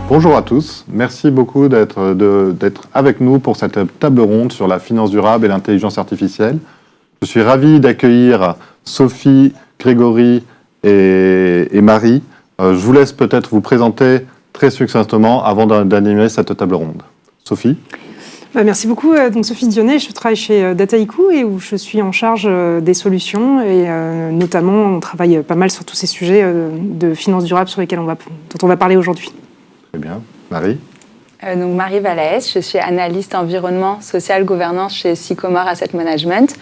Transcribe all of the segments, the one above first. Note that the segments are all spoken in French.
Bonjour à tous, merci beaucoup d'être avec nous pour cette table ronde sur la finance durable et l'intelligence artificielle. Je suis ravi d'accueillir Sophie, Grégory et Marie. Je vous laisse peut-être vous présenter très succinctement avant d'animer cette table ronde. Sophie ? Merci beaucoup. Donc, Sophie Dionnet, je travaille chez Dataiku et où je suis en charge des solutions et notamment on travaille pas mal sur tous ces sujets de finance durable sur lesquels dont on va parler aujourd'hui. Très bien. Marie ? Donc Marie Valaes, je suis analyste environnement, social, gouvernance chez Sycomore Asset Management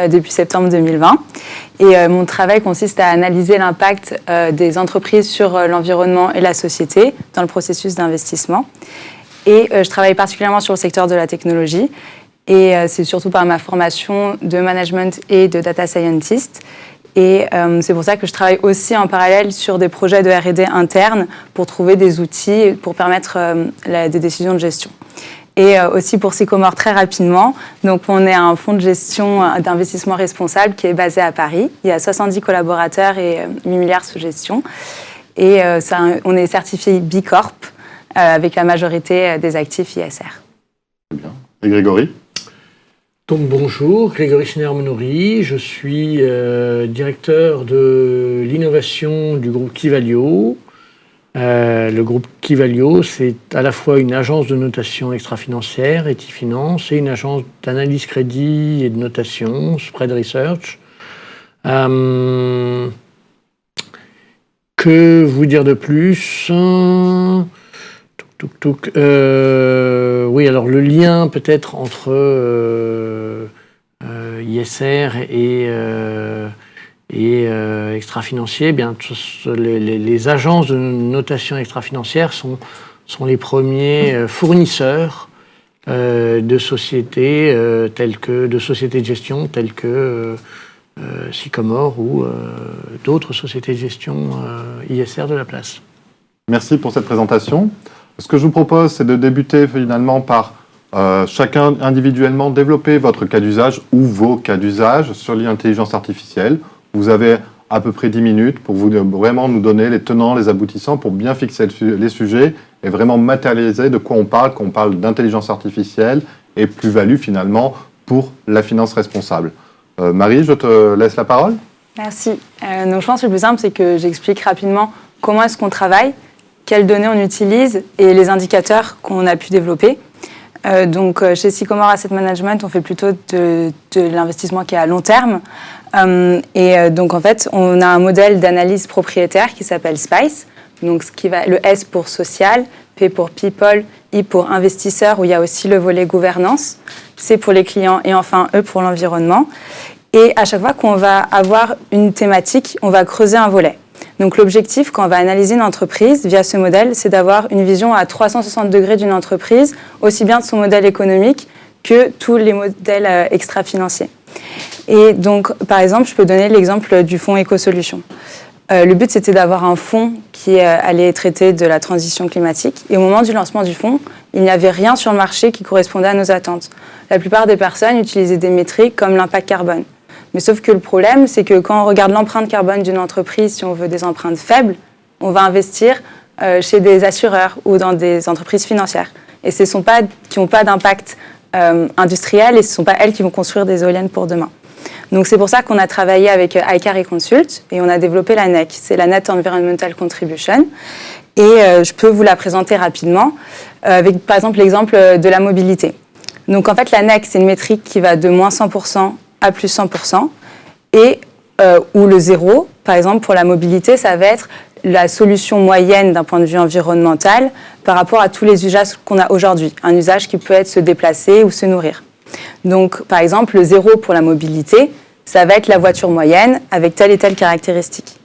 depuis septembre 2020. Et mon travail consiste à analyser l'impact des entreprises sur l'environnement et la société dans le processus d'investissement. Et je travaille particulièrement sur le secteur de la technologie. Et c'est surtout par ma formation de management et de data scientist. Et c'est pour ça que je travaille aussi en parallèle sur des projets de R&D internes pour trouver des outils pour permettre des décisions de gestion. Et aussi pour Sycomore très rapidement, donc on est un fonds de gestion d'investissement responsable qui est basé à Paris. Il y a 70 collaborateurs et 8 milliards sous gestion. Et on est certifié B Corp avec la majorité des actifs ISR. Très bien. Et Grégory ? Donc bonjour, Grégory Schneider-Monory, je suis directeur de l'innovation du groupe Kivalio. Le groupe Kivalio, c'est à la fois une agence de notation extra-financière, Etifinance, et une agence d'analyse crédit et de notation, Spread Research. Que vous dire de plus ? Oui, alors le lien peut-être entre ISR et extra-financier, bien les agences de notation extra-financière sont les premiers fournisseurs de sociétés de sociétés de gestion telles que Sycomore ou d'autres sociétés de gestion ISR de la place. Merci pour cette présentation. Ce que je vous propose, c'est de débuter finalement par chacun individuellement développer votre cas d'usage ou vos cas d'usage sur l'intelligence artificielle. Vous avez à peu près 10 minutes pour vraiment nous donner les tenants, les aboutissants, pour bien fixer les sujets et vraiment matérialiser de quoi on parle quand on parle d'intelligence artificielle et plus-value finalement pour la finance responsable. Marie, je te laisse la parole. Merci. Donc je pense que le plus simple, c'est que j'explique rapidement comment est-ce qu'on travaille, quelles données on utilise et les indicateurs qu'on a pu développer. Donc, chez Sycomore Asset Management, on fait plutôt de l'investissement qui est à long terme. Donc, en fait, on a un modèle d'analyse propriétaire qui s'appelle SPICE. Donc, le S pour social, P pour people, I pour investisseur, où il y a aussi le volet gouvernance, C pour les clients et enfin E pour l'environnement. Et à chaque fois qu'on va avoir une thématique, on va creuser un volet. Donc l'objectif, quand on va analyser une entreprise via ce modèle, c'est d'avoir une vision à 360 degrés d'une entreprise, aussi bien de son modèle économique que tous les modèles extra-financiers. Et donc, par exemple, je peux donner l'exemple du fonds Écosolutions. Le but, c'était d'avoir un fonds qui allait traiter de la transition climatique. Et au moment du lancement du fonds, il n'y avait rien sur le marché qui correspondait à nos attentes. La plupart des personnes utilisaient des métriques comme l'impact carbone. Mais sauf que le problème, c'est que quand on regarde l'empreinte carbone d'une entreprise, si on veut des empreintes faibles, on va investir chez des assureurs ou dans des entreprises financières. Et ce ne sont pas qui n'ont pas d'impact industriel et ce ne sont pas elles qui vont construire des éoliennes pour demain. Donc c'est pour ça qu'on a travaillé avec iCar et Consult et on a développé la NEC, c'est la Net Environmental Contribution. Et je peux vous la présenter rapidement avec par exemple l'exemple de la mobilité. Donc en fait la NEC, c'est une métrique qui va de moins 100% à plus 100%, et où le zéro, par exemple pour la mobilité, ça va être la solution moyenne d'un point de vue environnemental par rapport à tous les usages qu'on a aujourd'hui. Un usage qui peut être se déplacer ou se nourrir. Donc par exemple, le zéro pour la mobilité, ça va être la voiture moyenne avec telle et telle caractéristique.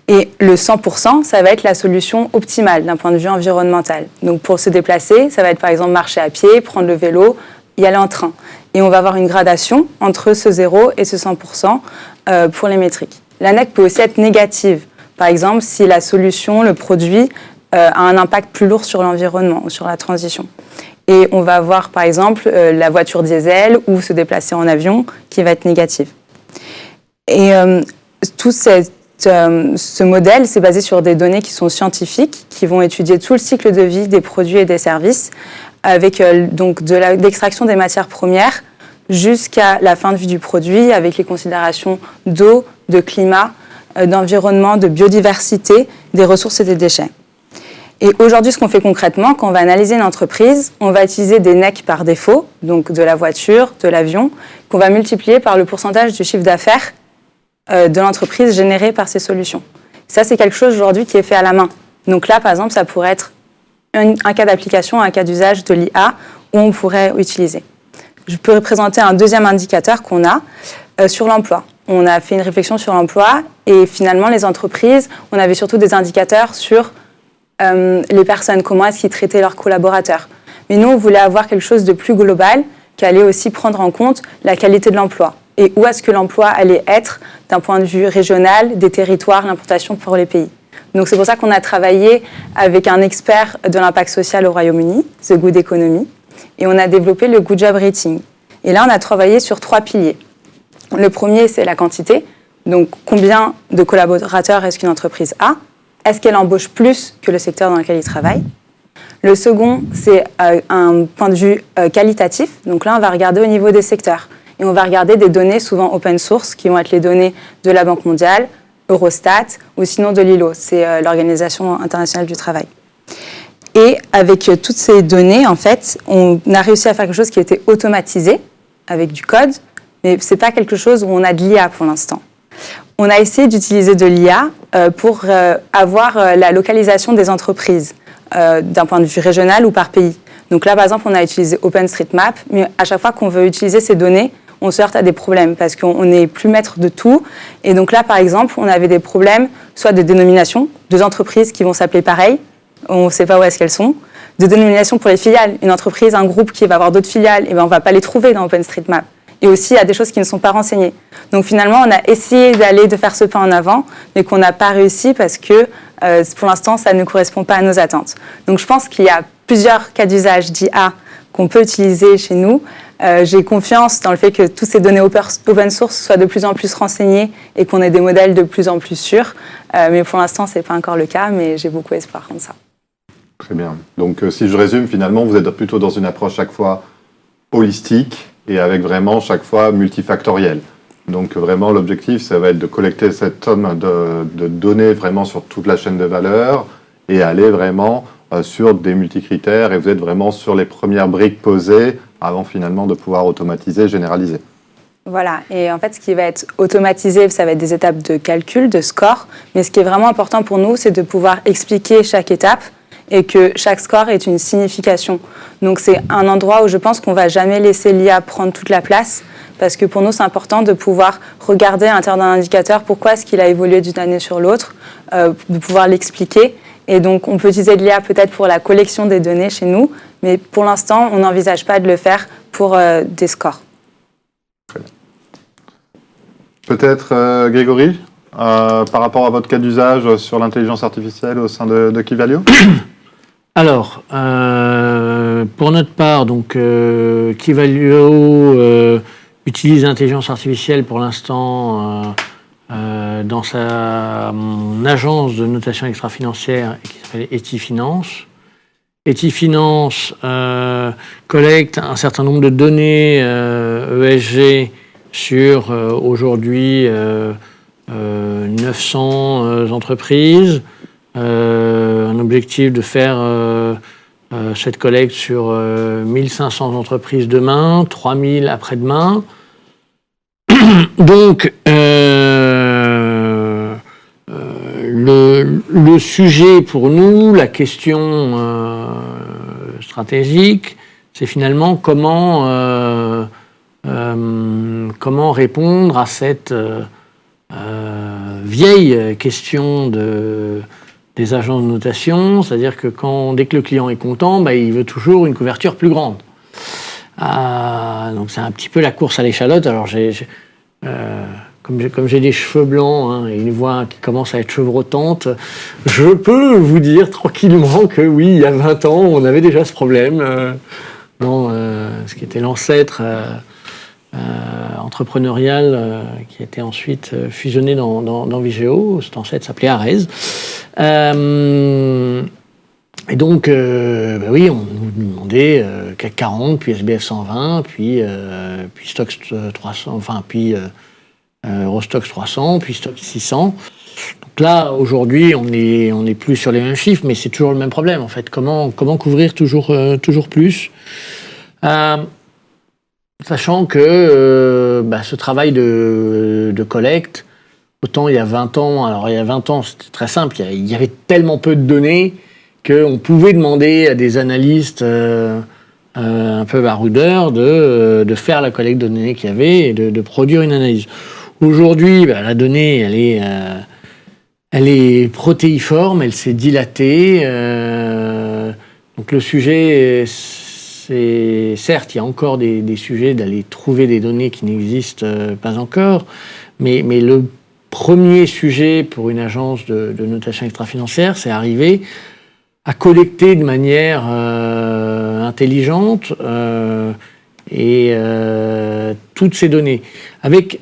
Et le 100%, ça va être la solution optimale d'un point de vue environnemental. Donc pour se déplacer, ça va être par exemple marcher à pied, prendre le vélo, y aller en train. Et on va avoir une gradation entre ce 0 et ce 100% pour les métriques. La NEC peut aussi être négative. Par exemple, si la solution, le produit, a un impact plus lourd sur l'environnement ou sur la transition. Et on va avoir, par exemple, la voiture diesel ou se déplacer en avion qui va être négative. Et ce modèle, c'est basé sur des données qui sont scientifiques, qui vont étudier tout le cycle de vie des produits et des services, avec donc l'extraction des matières premières jusqu'à la fin de vie du produit, avec les considérations d'eau, de climat, d'environnement, de biodiversité, des ressources et des déchets. Et aujourd'hui, ce qu'on fait concrètement, quand on va analyser une entreprise, on va utiliser des NEC par défaut, donc de la voiture, de l'avion, qu'on va multiplier par le pourcentage du chiffre d'affaires de l'entreprise généré par ces solutions. Ça, c'est quelque chose aujourd'hui qui est fait à la main. Donc là, par exemple, ça pourrait être un cas d'application, un cas d'usage de l'IA où on pourrait utiliser. Je peux présenter un deuxième indicateur qu'on a sur l'emploi. On a fait une réflexion sur l'emploi et finalement, les entreprises, on avait surtout des indicateurs sur les personnes, comment est-ce qu'ils traitaient leurs collaborateurs. Mais nous, on voulait avoir quelque chose de plus global qui allait aussi prendre en compte la qualité de l'emploi et où est-ce que l'emploi allait être d'un point de vue régional, des territoires, l'implantation pour les pays. Donc c'est pour ça qu'on a travaillé avec un expert de l'impact social au Royaume-Uni, The Good Economy, et on a développé le Good Job Rating. Et là, on a travaillé sur 3 piliers. Le premier, c'est la quantité. Donc combien de collaborateurs est-ce qu'une entreprise a ? Est-ce qu'elle embauche plus que le secteur dans lequel il travaille ? Le second, c'est un point de vue qualitatif. Donc là, on va regarder au niveau des secteurs. Et on va regarder des données souvent open source, qui vont être les données de la Banque mondiale, Eurostat, ou sinon de l'ILO, c'est l'Organisation internationale du travail. Et avec toutes ces données, en fait, on a réussi à faire quelque chose qui était automatisé, avec du code, mais ce n'est pas quelque chose où on a de l'IA pour l'instant. On a essayé d'utiliser de l'IA pour avoir la localisation des entreprises d'un point de vue régional ou par pays. Donc là, par exemple, on a utilisé OpenStreetMap, mais à chaque fois qu'on veut utiliser ces données, on se heurte à des problèmes parce qu'on n'est plus maître de tout. Et donc là, par exemple, on avait des problèmes soit de dénomination, 2 entreprises qui vont s'appeler pareil, on ne sait pas où est-ce qu'elles sont, de dénomination pour les filiales, une entreprise, un groupe qui va avoir d'autres filiales, et ben on ne va pas les trouver dans OpenStreetMap. Et aussi, il y a des choses qui ne sont pas renseignées. Donc finalement, on a essayé de faire ce pas en avant, mais qu'on n'a pas réussi parce que pour l'instant, ça ne correspond pas à nos attentes. Donc je pense qu'il y a plusieurs cas d'usage d'IA qu'on peut utiliser chez nous. J'ai confiance dans le fait que toutes ces données open source soient de plus en plus renseignées et qu'on ait des modèles de plus en plus sûrs. Mais pour l'instant, ce n'est pas encore le cas, mais j'ai beaucoup espoir comme ça. Très bien. Donc si je résume, finalement, vous êtes plutôt dans une approche chaque fois holistique et avec vraiment chaque fois multifactoriel. Donc vraiment, l'objectif, ça va être de collecter cette somme de données vraiment sur toute la chaîne de valeur et aller vraiment sur des multicritères, et vous êtes vraiment sur les premières briques posées avant finalement de pouvoir automatiser, généraliser. Voilà, et en fait, ce qui va être automatisé, ça va être des étapes de calcul, de score, mais ce qui est vraiment important pour nous, c'est de pouvoir expliquer chaque étape et que chaque score ait une signification. Donc c'est un endroit où je pense qu'on ne va jamais laisser l'IA prendre toute la place, parce que pour nous, c'est important de pouvoir regarder à l'intérieur d'un indicateur pourquoi est-ce qu'il a évolué d'une année sur l'autre, de pouvoir l'expliquer. Et donc, on peut utiliser de l'IA peut-être pour la collection des données chez nous, mais pour l'instant, on n'envisage pas de le faire pour des scores. Très bien. Peut-être, Grégory, par rapport à votre cas d'usage sur l'intelligence artificielle au sein de Keyvalue ? Alors, pour notre part, donc, Keyvalue utilise l'intelligence artificielle pour l'instant dans sa agence de notation extra-financière qui s'appelle Etifinance. Etifinance collecte un certain nombre de données ESG sur aujourd'hui 900 entreprises. Un objectif de faire cette collecte sur 1500 entreprises demain, 3000 après-demain. Donc, le sujet pour nous, la question stratégique, c'est finalement comment répondre à cette vieille question des agents de notation, c'est-à-dire que dès que le client est content, il veut toujours une couverture plus grande. Donc c'est un petit peu la course à l'échalote. Alors comme j'ai des cheveux blancs et une voix qui commence à être chevrotante, je peux vous dire tranquillement que oui, il y a 20 ans, on avait déjà ce problème dans ce qui était l'ancêtre entrepreneurial qui a été ensuite fusionné dans Vigeo. Cet ancêtre s'appelait Arez. Et donc, oui, on nous demandait CAC 40, puis SBF 120, puis Stoxx 300, enfin, puis Eurostoxx 300, puis Stoxx 600. Donc là, aujourd'hui, on est plus sur les mêmes chiffres, mais c'est toujours le même problème, en fait. Comment couvrir toujours plus sachant que ce travail de collecte, autant il y a 20 ans, alors il y a 20 ans, c'était très simple, il y avait tellement peu de données qu'on pouvait demander à des analystes un peu baroudeurs de faire la collecte de données qu'il y avait et de produire une analyse. Aujourd'hui, la donnée, elle est protéiforme, elle s'est dilatée. Donc le sujet, c'est certes, il y a encore des sujets d'aller trouver des données qui n'existent pas encore, mais le premier sujet pour une agence de notation extra-financière, c'est arriver à collecter de manière intelligente toutes ces données, avec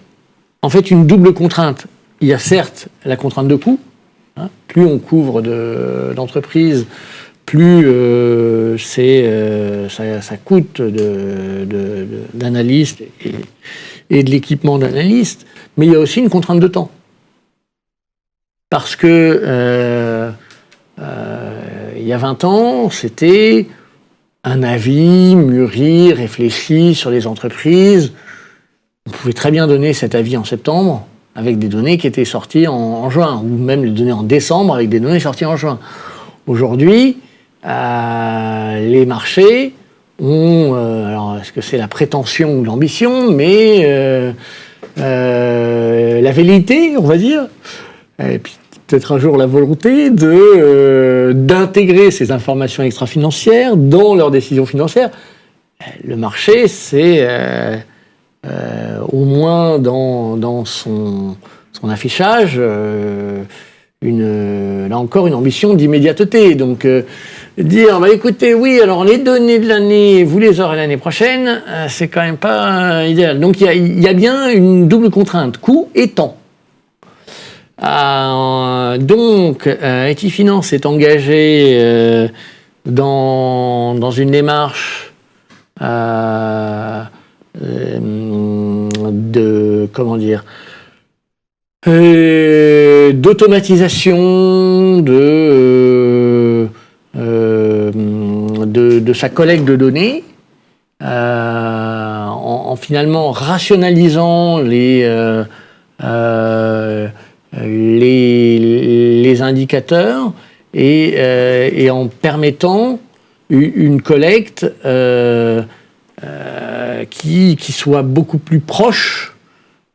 en fait une double contrainte. Il y a certes la contrainte de coût, plus on couvre d'entreprises, plus ça coûte d'analystes et de l'équipement d'analystes, mais il y a aussi une contrainte de temps. Parce que il y a 20 ans, c'était un avis mûri, réfléchi sur les entreprises. On pouvait très bien donner cet avis en septembre avec des données qui étaient sorties en juin, ou même les donner en décembre avec des données sorties en juin. Aujourd'hui, les marchés ont, alors est-ce que c'est la prétention ou l'ambition, mais la velléité, on va dire, et puis peut-être un jour la volonté d'intégrer ces informations extra-financières dans leurs décisions financières. Le marché, c'est au moins dans son affichage là encore une ambition d'immédiateté. Donc dire écoutez, oui, alors les données de l'année, vous les aurez l'année prochaine, c'est quand même pas idéal. Donc il y a bien une double contrainte, coût et temps. Donc Etifinance est engagé dans une démarche d'automatisation de sa collecte de données, en finalement rationalisant les indicateurs et en permettant une collecte qui soit beaucoup plus proche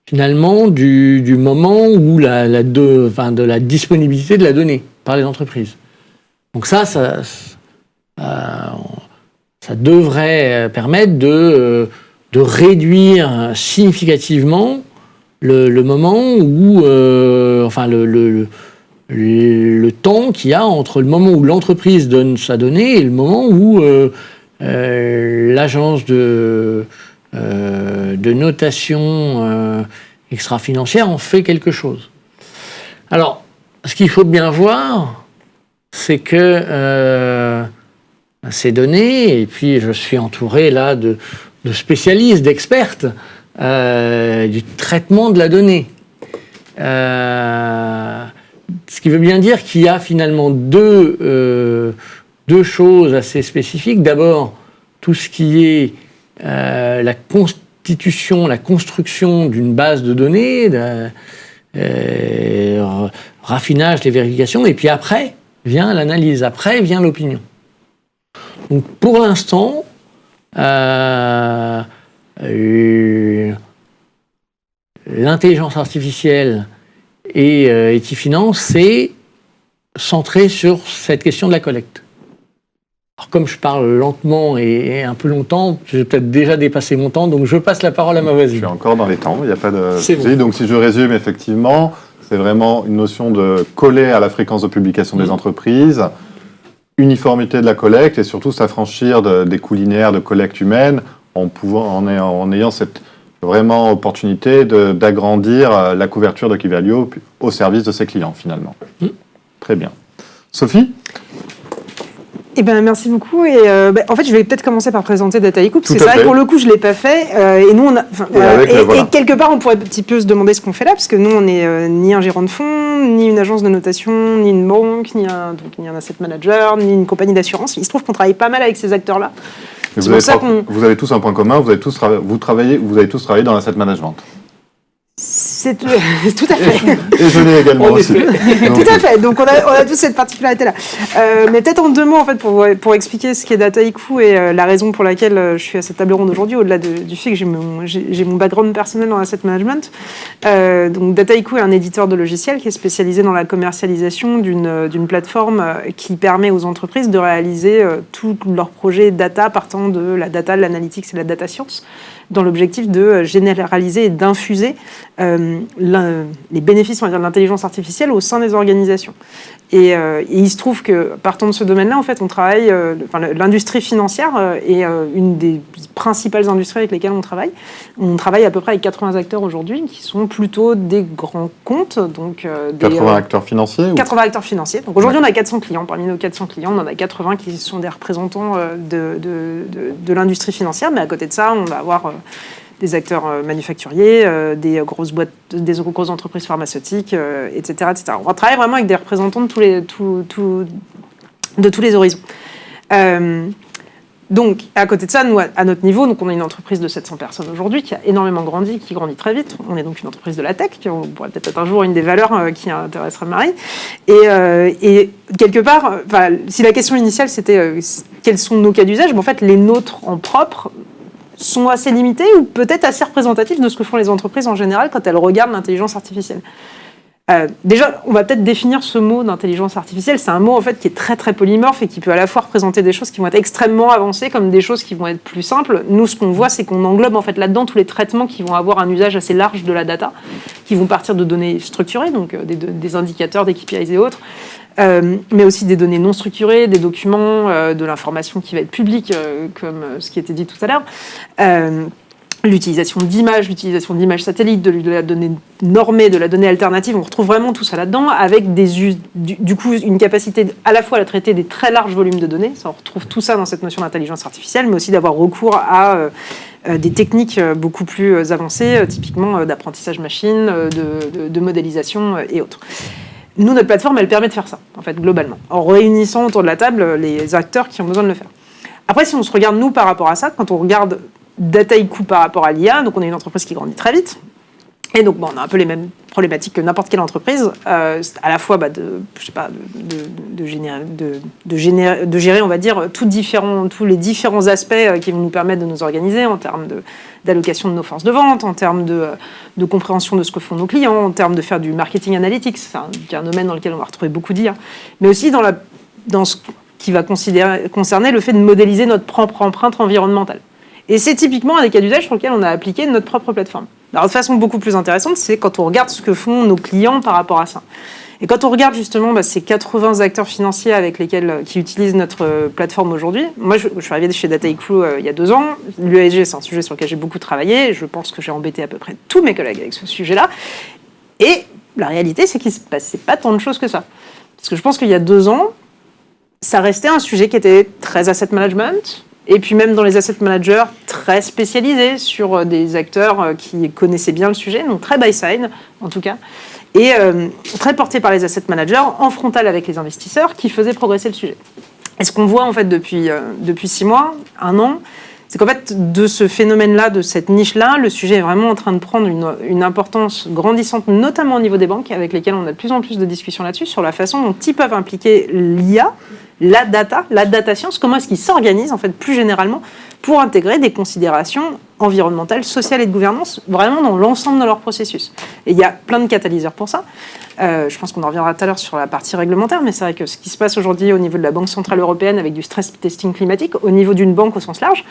finalement du moment où de la disponibilité de la donnée par les entreprises. Donc ça devrait permettre de réduire significativement le moment où, le temps qu'il y a entre le moment où l'entreprise donne sa donnée et le moment où l'agence de notation extra-financière en fait quelque chose. Alors, ce qu'il faut bien voir, c'est que ces données, et puis je suis entouré là de spécialistes, d'expertes du traitement de la donnée. Ce qui veut bien dire qu'il y a finalement deux choses assez spécifiques. D'abord, tout ce qui est la constitution, la construction d'une base de données, raffinage, les vérifications, et puis après vient l'analyse, après vient l'opinion. Donc pour l'instant, l'intelligence artificielle et Etifinance, c'est centré sur cette question de la collecte. Alors comme je parle lentement et un peu longtemps, j'ai peut-être déjà dépassé mon temps, donc je passe la parole à ma voisine. Je suis encore dans les temps, il n'y a pas de souci. Bon. Donc si je résume, effectivement, c'est vraiment une notion de coller à la fréquence de publication des entreprises, uniformité de la collecte et surtout s'affranchir des coûts linéaires de collecte humaine en ayant cette vraiment opportunité d'agrandir la couverture de Kevalue au service de ses clients, finalement. Très bien. Sophie ? Eh ben, merci beaucoup. Et en fait, je vais peut-être commencer par présenter Dataiku, parce que c'est vrai que pour le coup, je ne l'ai pas fait. Et nous, et quelque part, on pourrait un petit peu se demander ce qu'on fait là, parce que nous, on n'est ni un gérant de fonds, ni une agence de notation, ni une banque, ni un asset manager, ni une compagnie d'assurance. Il se trouve qu'on travaille pas mal avec ces acteurs-là. Vous avez tous un point commun, vous avez tous travaillé dans l'asset management. C'est tout à fait. Et je l'ai également aussi. Tout à fait. Donc on a tous cette particularité-là. Mais peut-être en 2 mots en fait pour expliquer ce qu'est Dataiku et la raison pour laquelle je suis à cette table ronde aujourd'hui, au-delà du fait que j'ai mon background personnel dans l'asset management. Donc Dataiku est un éditeur de logiciels qui est spécialisé dans la commercialisation d'une plateforme qui permet aux entreprises de réaliser tous leurs projets data partant de la data, l'analytics et la data science, dans l'objectif de généraliser et d'infuser les bénéfices, on va dire, de l'intelligence artificielle au sein des organisations. Et il se trouve que, partant de ce domaine-là, en fait, on travaille, l'industrie financière est une des principales industries avec lesquelles on travaille. On travaille à peu près avec 80 acteurs aujourd'hui, qui sont plutôt des grands comptes. Donc, 80 acteurs financiers 80 acteurs financiers. Donc aujourd'hui, on a 400 clients. Parmi nos 400 clients, on en a 80 qui sont des représentants de l'industrie financière. Mais à côté de ça, on va avoir des acteurs manufacturiers, des grosses boîtes, des grosses entreprises pharmaceutiques, etc., etc. On va travailler vraiment avec des représentants de tous les horizons. Donc, à côté de ça, nous, à notre niveau, donc on est une entreprise de 700 personnes aujourd'hui qui a énormément grandi, qui grandit très vite. On est donc une entreprise de la tech, qui pourrait peut-être être un jour une des valeurs qui intéresserait Marie. Et quelque part, si la question initiale c'était quels sont nos cas d'usage, en fait, les nôtres en propre sont assez limités ou peut-être assez représentatifs de ce que font les entreprises en général quand elles regardent l'intelligence artificielle. Déjà, on va peut-être définir ce mot d'intelligence artificielle. C'est un mot en fait qui est très très polymorphe et qui peut à la fois représenter des choses qui vont être extrêmement avancées comme des choses qui vont être plus simples. Nous, ce qu'on voit, c'est qu'on englobe en fait là-dedans tous les traitements qui vont avoir un usage assez large de la data, qui vont partir de données structurées, donc des indicateurs, des KPIs et autres, mais aussi des données non structurées, des documents, de l'information qui va être publique, comme ce qui était dit tout à l'heure. L'utilisation d'images satellites, de la donnée normée, de la donnée alternative, on retrouve vraiment tout ça là-dedans, avec du coup une capacité à la fois à traiter des très larges volumes de données, ça, on retrouve tout ça dans cette notion d'intelligence artificielle, mais aussi d'avoir recours à des techniques beaucoup plus avancées, typiquement d'apprentissage machine, de modélisation et autres. Nous, notre plateforme, elle permet de faire ça, en fait, globalement, en réunissant autour de la table les acteurs qui ont besoin de le faire. Après, si on se regarde, nous, par rapport à ça, quand on regarde Dataiku par rapport à l'IA, donc on est une entreprise qui grandit très vite, et donc on a un peu les mêmes problématiques que n'importe quelle entreprise, à la fois de gérer, on va dire, tous les différents aspects qui vont nous permettre de nous organiser en termes d'allocation de nos forces de vente, en termes de compréhension de ce que font nos clients, en termes de faire du marketing analytics, c'est un domaine dans lequel on va retrouver beaucoup d'IA, mais aussi dans ce qui va concerner le fait de modéliser notre propre empreinte environnementale. Et c'est typiquement un des cas d'usage sur lequel on a appliqué notre propre plateforme. Alors, de façon beaucoup plus intéressante, c'est quand on regarde ce que font nos clients par rapport à ça. Et quand on regarde justement ces 80 acteurs financiers qui utilisent notre plateforme aujourd'hui, moi je suis arrivée chez Dataiku il y a 2 ans. L'ESG, c'est un sujet sur lequel j'ai beaucoup travaillé. Je pense que j'ai embêté à peu près tous mes collègues avec ce sujet-là. Et la réalité, c'est qu'il ne se passait pas tant de choses que ça. Parce que je pense qu'il y a 2 ans, ça restait un sujet qui était très asset management. Et puis même dans les asset managers très spécialisés sur des acteurs qui connaissaient bien le sujet, donc très buy-side en tout cas, et très portés par les asset managers, en frontal avec les investisseurs, qui faisaient progresser le sujet. Et ce qu'on voit en fait depuis 6 mois, 1 an, c'est qu'en fait de ce phénomène-là, de cette niche-là, le sujet est vraiment en train de prendre une importance grandissante, notamment au niveau des banques, avec lesquelles on a de plus en plus de discussions là-dessus, sur la façon dont ils peuvent impliquer l'IA, la data science, comment est-ce qu'ils s'organisent en fait plus généralement pour intégrer des considérations environnementales, sociales et de gouvernance vraiment dans l'ensemble de leur processus. Et il y a plein de catalyseurs pour ça. Je pense qu'on en reviendra tout à l'heure sur la partie réglementaire, mais c'est vrai que ce qui se passe aujourd'hui au niveau de la Banque Centrale Européenne avec du stress testing climatique, au niveau d'une banque au sens large,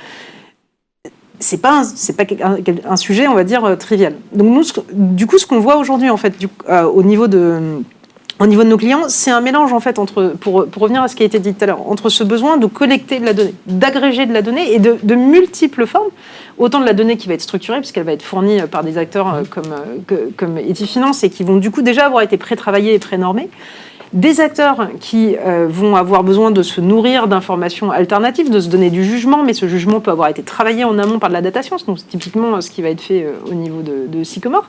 c'est pas un sujet, on va dire, trivial. Donc nous, du coup, ce qu'on voit aujourd'hui en fait, au niveau au niveau de nos clients, c'est un mélange en fait pour revenir à ce qui a été dit tout à l'heure, entre ce besoin de collecter de la donnée, d'agréger de la donnée et de multiples formes, autant de la donnée qui va être structurée puisqu'elle va être fournie par des acteurs comme Etifinance et qui vont du coup déjà avoir été pré-travaillés et pré-normés, des acteurs qui vont avoir besoin de se nourrir d'informations alternatives, de se donner du jugement, mais ce jugement peut avoir été travaillé en amont par de la data science, donc c'est typiquement ce qui va être fait au niveau de Sycomore.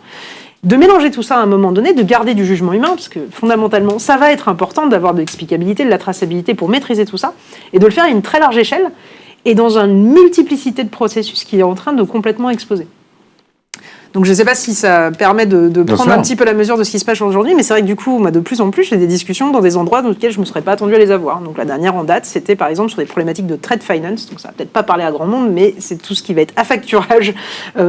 De mélanger tout ça à un moment donné, de garder du jugement humain, parce que fondamentalement, ça va être important d'avoir de l'explicabilité, de la traçabilité pour maîtriser tout ça, et de le faire à une très large échelle, et dans une multiplicité de processus qui est en train de complètement exploser. Donc je ne sais pas si ça permet de prendre un petit peu la mesure de ce qui se passe aujourd'hui, mais c'est vrai que du coup, de plus en plus, j'ai des discussions dans des endroits dans lesquels je ne me serais pas attendu à les avoir. Donc la dernière en date, c'était par exemple sur des problématiques de trade finance, donc ça ne va peut-être pas parler à grand monde, mais c'est tout ce qui va être affacturage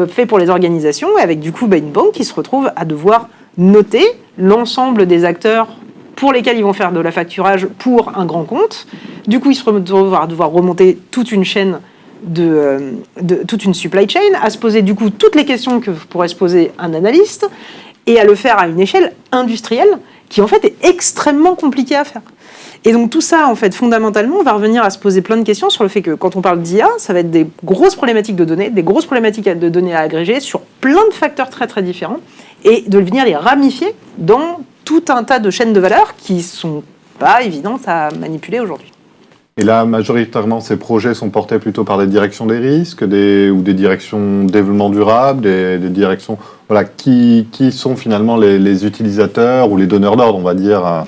fait pour les organisations, avec du coup une banque qui se retrouve à devoir noter l'ensemble des acteurs pour lesquels ils vont faire de l'affacturage pour un grand compte. Du coup, ils se retrouvent à devoir remonter toute une chaîne de toute une supply chain, à se poser du coup toutes les questions que pourrait se poser un analyste et à le faire à une échelle industrielle qui en fait est extrêmement compliquée à faire. Et donc tout ça en fait fondamentalement on va revenir à se poser plein de questions sur le fait que quand on parle d'IA, ça va être des grosses problématiques de données, des grosses problématiques de données à agréger sur plein de facteurs très très différents et de venir les ramifier dans tout un tas de chaînes de valeur qui sont pas évidentes à manipuler aujourd'hui. Et là, majoritairement, ces projets sont portés plutôt par des directions des risques ou des directions développement durable, des directions... Voilà, qui sont finalement les utilisateurs ou les donneurs d'ordre, on va dire.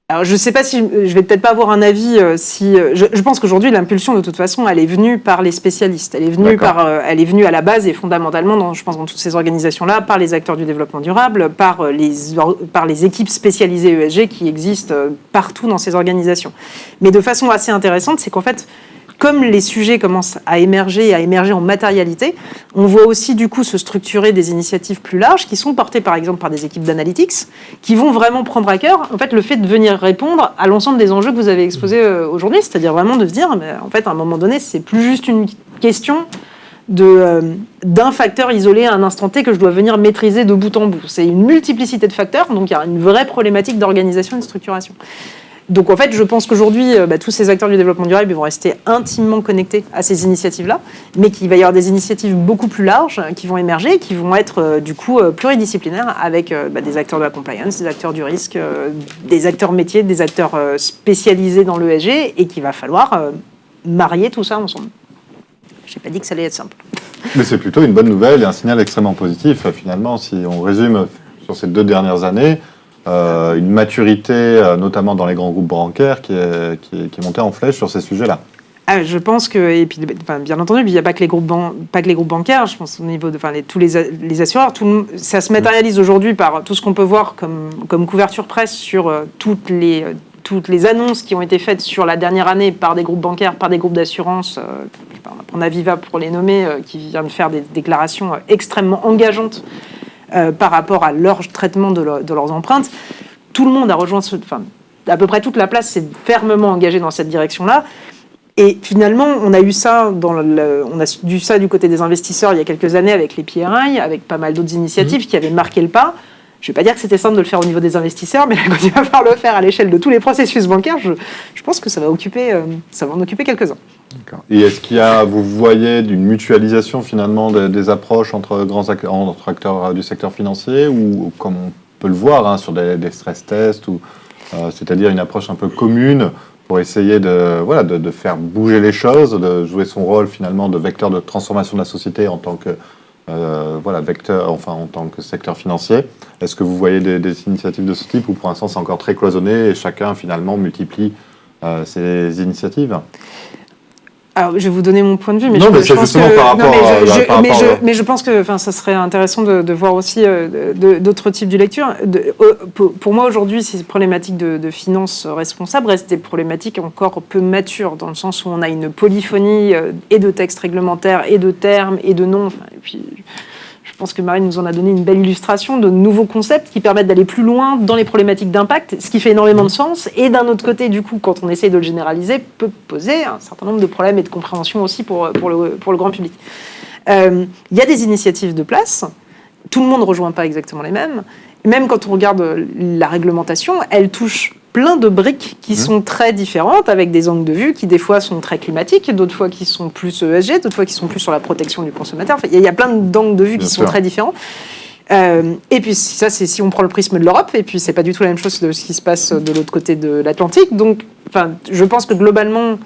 Alors, je ne sais pas si... Je vais peut-être pas avoir un avis si... Je pense qu'aujourd'hui, l'impulsion, de toute façon, elle est venue par les spécialistes. Elle est venue à la base et fondamentalement, je pense, dans toutes ces organisations-là, par les acteurs du développement durable, par les équipes spécialisées ESG qui existent partout dans ces organisations. Mais de façon assez intéressante, c'est qu'en fait, comme les sujets commencent à émerger en matérialité, on voit aussi du coup se structurer des initiatives plus larges qui sont portées par exemple par des équipes d'analytics qui vont vraiment prendre à cœur en fait, le fait de venir répondre à l'ensemble des enjeux que vous avez exposés aujourd'hui, c'est-à-dire vraiment de se dire, en fait, à un moment donné, c'est plus juste une question d'un facteur isolé à un instant T que je dois venir maîtriser de bout en bout. C'est une multiplicité de facteurs, donc il y a une vraie problématique d'organisation et de structuration. Donc en fait, je pense qu'aujourd'hui, tous ces acteurs du développement durable vont rester intimement connectés à ces initiatives-là, mais qu'il va y avoir des initiatives beaucoup plus larges qui vont émerger, qui vont être du coup pluridisciplinaires avec des acteurs de la compliance, des acteurs du risque, des acteurs métiers, des acteurs spécialisés dans l'ESG, et qu'il va falloir marier tout ça ensemble. Je n'ai pas dit que ça allait être simple. Mais c'est plutôt une bonne nouvelle et un signal extrêmement positif, finalement, si on résume sur ces 2 dernières années. Une maturité, notamment dans les grands groupes bancaires, qui est montée en flèche sur ces sujets-là. Ah, je pense que, et puis bien entendu, il n'y a pas que les groupes bancaires, je pense au niveau de tous les assureurs, ça se matérialise aujourd'hui par tout ce qu'on peut voir comme couverture presse sur toutes les annonces qui ont été faites sur la dernière année par des groupes bancaires, par des groupes d'assurance. On va prendre Aviva pour les nommer, qui vient de faire des déclarations extrêmement engageantes par rapport à leur traitement de leurs empreintes. Tout le monde a rejoint à peu près toute la place s'est fermement engagée dans cette direction-là. Et finalement, on a eu ça du côté des investisseurs il y a quelques années avec les PRI, avec pas mal d'autres initiatives qui avaient marqué le pas. Je ne vais pas dire que c'était simple de le faire au niveau des investisseurs, mais quand il va falloir le faire à l'échelle de tous les processus bancaires, je pense que ça va en occuper quelques-uns. D'accord. Et est-ce vous voyez d'une mutualisation finalement des approches entre acteurs du secteur financier ou comme on peut le voir sur des stress tests, c'est-à-dire une approche un peu commune pour essayer de faire bouger les choses, de jouer son rôle finalement de vecteur de transformation de la société en tant que en tant que secteur financier. Est-ce que vous voyez des initiatives de ce type ou pour l'instant c'est encore très cloisonné et chacun finalement multiplie ses initiatives? Alors, je vais vous donner mon point de vue, mais je pense que ça serait intéressant de voir aussi d'autres types de lectures. Pour moi, aujourd'hui, ces problématiques de finances responsables restent des problématiques encore peu matures, dans le sens où on a une polyphonie et de textes réglementaires, et de termes, et de noms. Et puis, je pense que Marine nous en a donné une belle illustration de nouveaux concepts qui permettent d'aller plus loin dans les problématiques d'impact, ce qui fait énormément de sens. Et d'un autre côté, du coup, quand on essaye de le généraliser, peut poser un certain nombre de problèmes et de compréhension aussi pour le grand public. Il y a des initiatives de place. Tout le monde ne rejoint pas exactement les mêmes. même quand on regarde la réglementation, elle touche plein de briques qui sont très différentes, avec des angles de vue qui des fois sont très climatiques, d'autres fois qui sont plus ESG, d'autres fois qui sont plus sur la protection du consommateur. Enfin, il y a plein d'angles de vue qui sont très différents. Et puis ça, c'est si on prend le prisme de l'Europe, et puis c'est pas du tout la même chose de ce qui se passe de l'autre côté de l'Atlantique. Donc, je pense que globalement,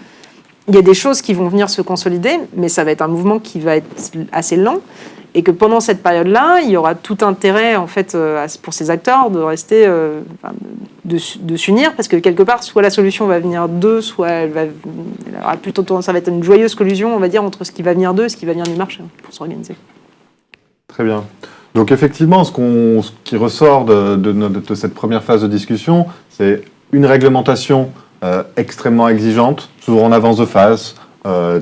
il y a des choses qui vont venir se consolider, mais ça va être un mouvement qui va être assez lent. Et que pendant cette période-là, il y aura tout intérêt en fait pour ces acteurs de rester, de s'unir, parce que quelque part, soit la solution va venir d'eux, soit elle aura plutôt tendance, ça va être une joyeuse collusion, on va dire, entre ce qui va venir d'eux et ce qui va venir du marché pour s'organiser. Très bien. Donc effectivement, ce qui ressort de cette première phase de discussion, c'est une réglementation extrêmement exigeante, toujours en avance de phase,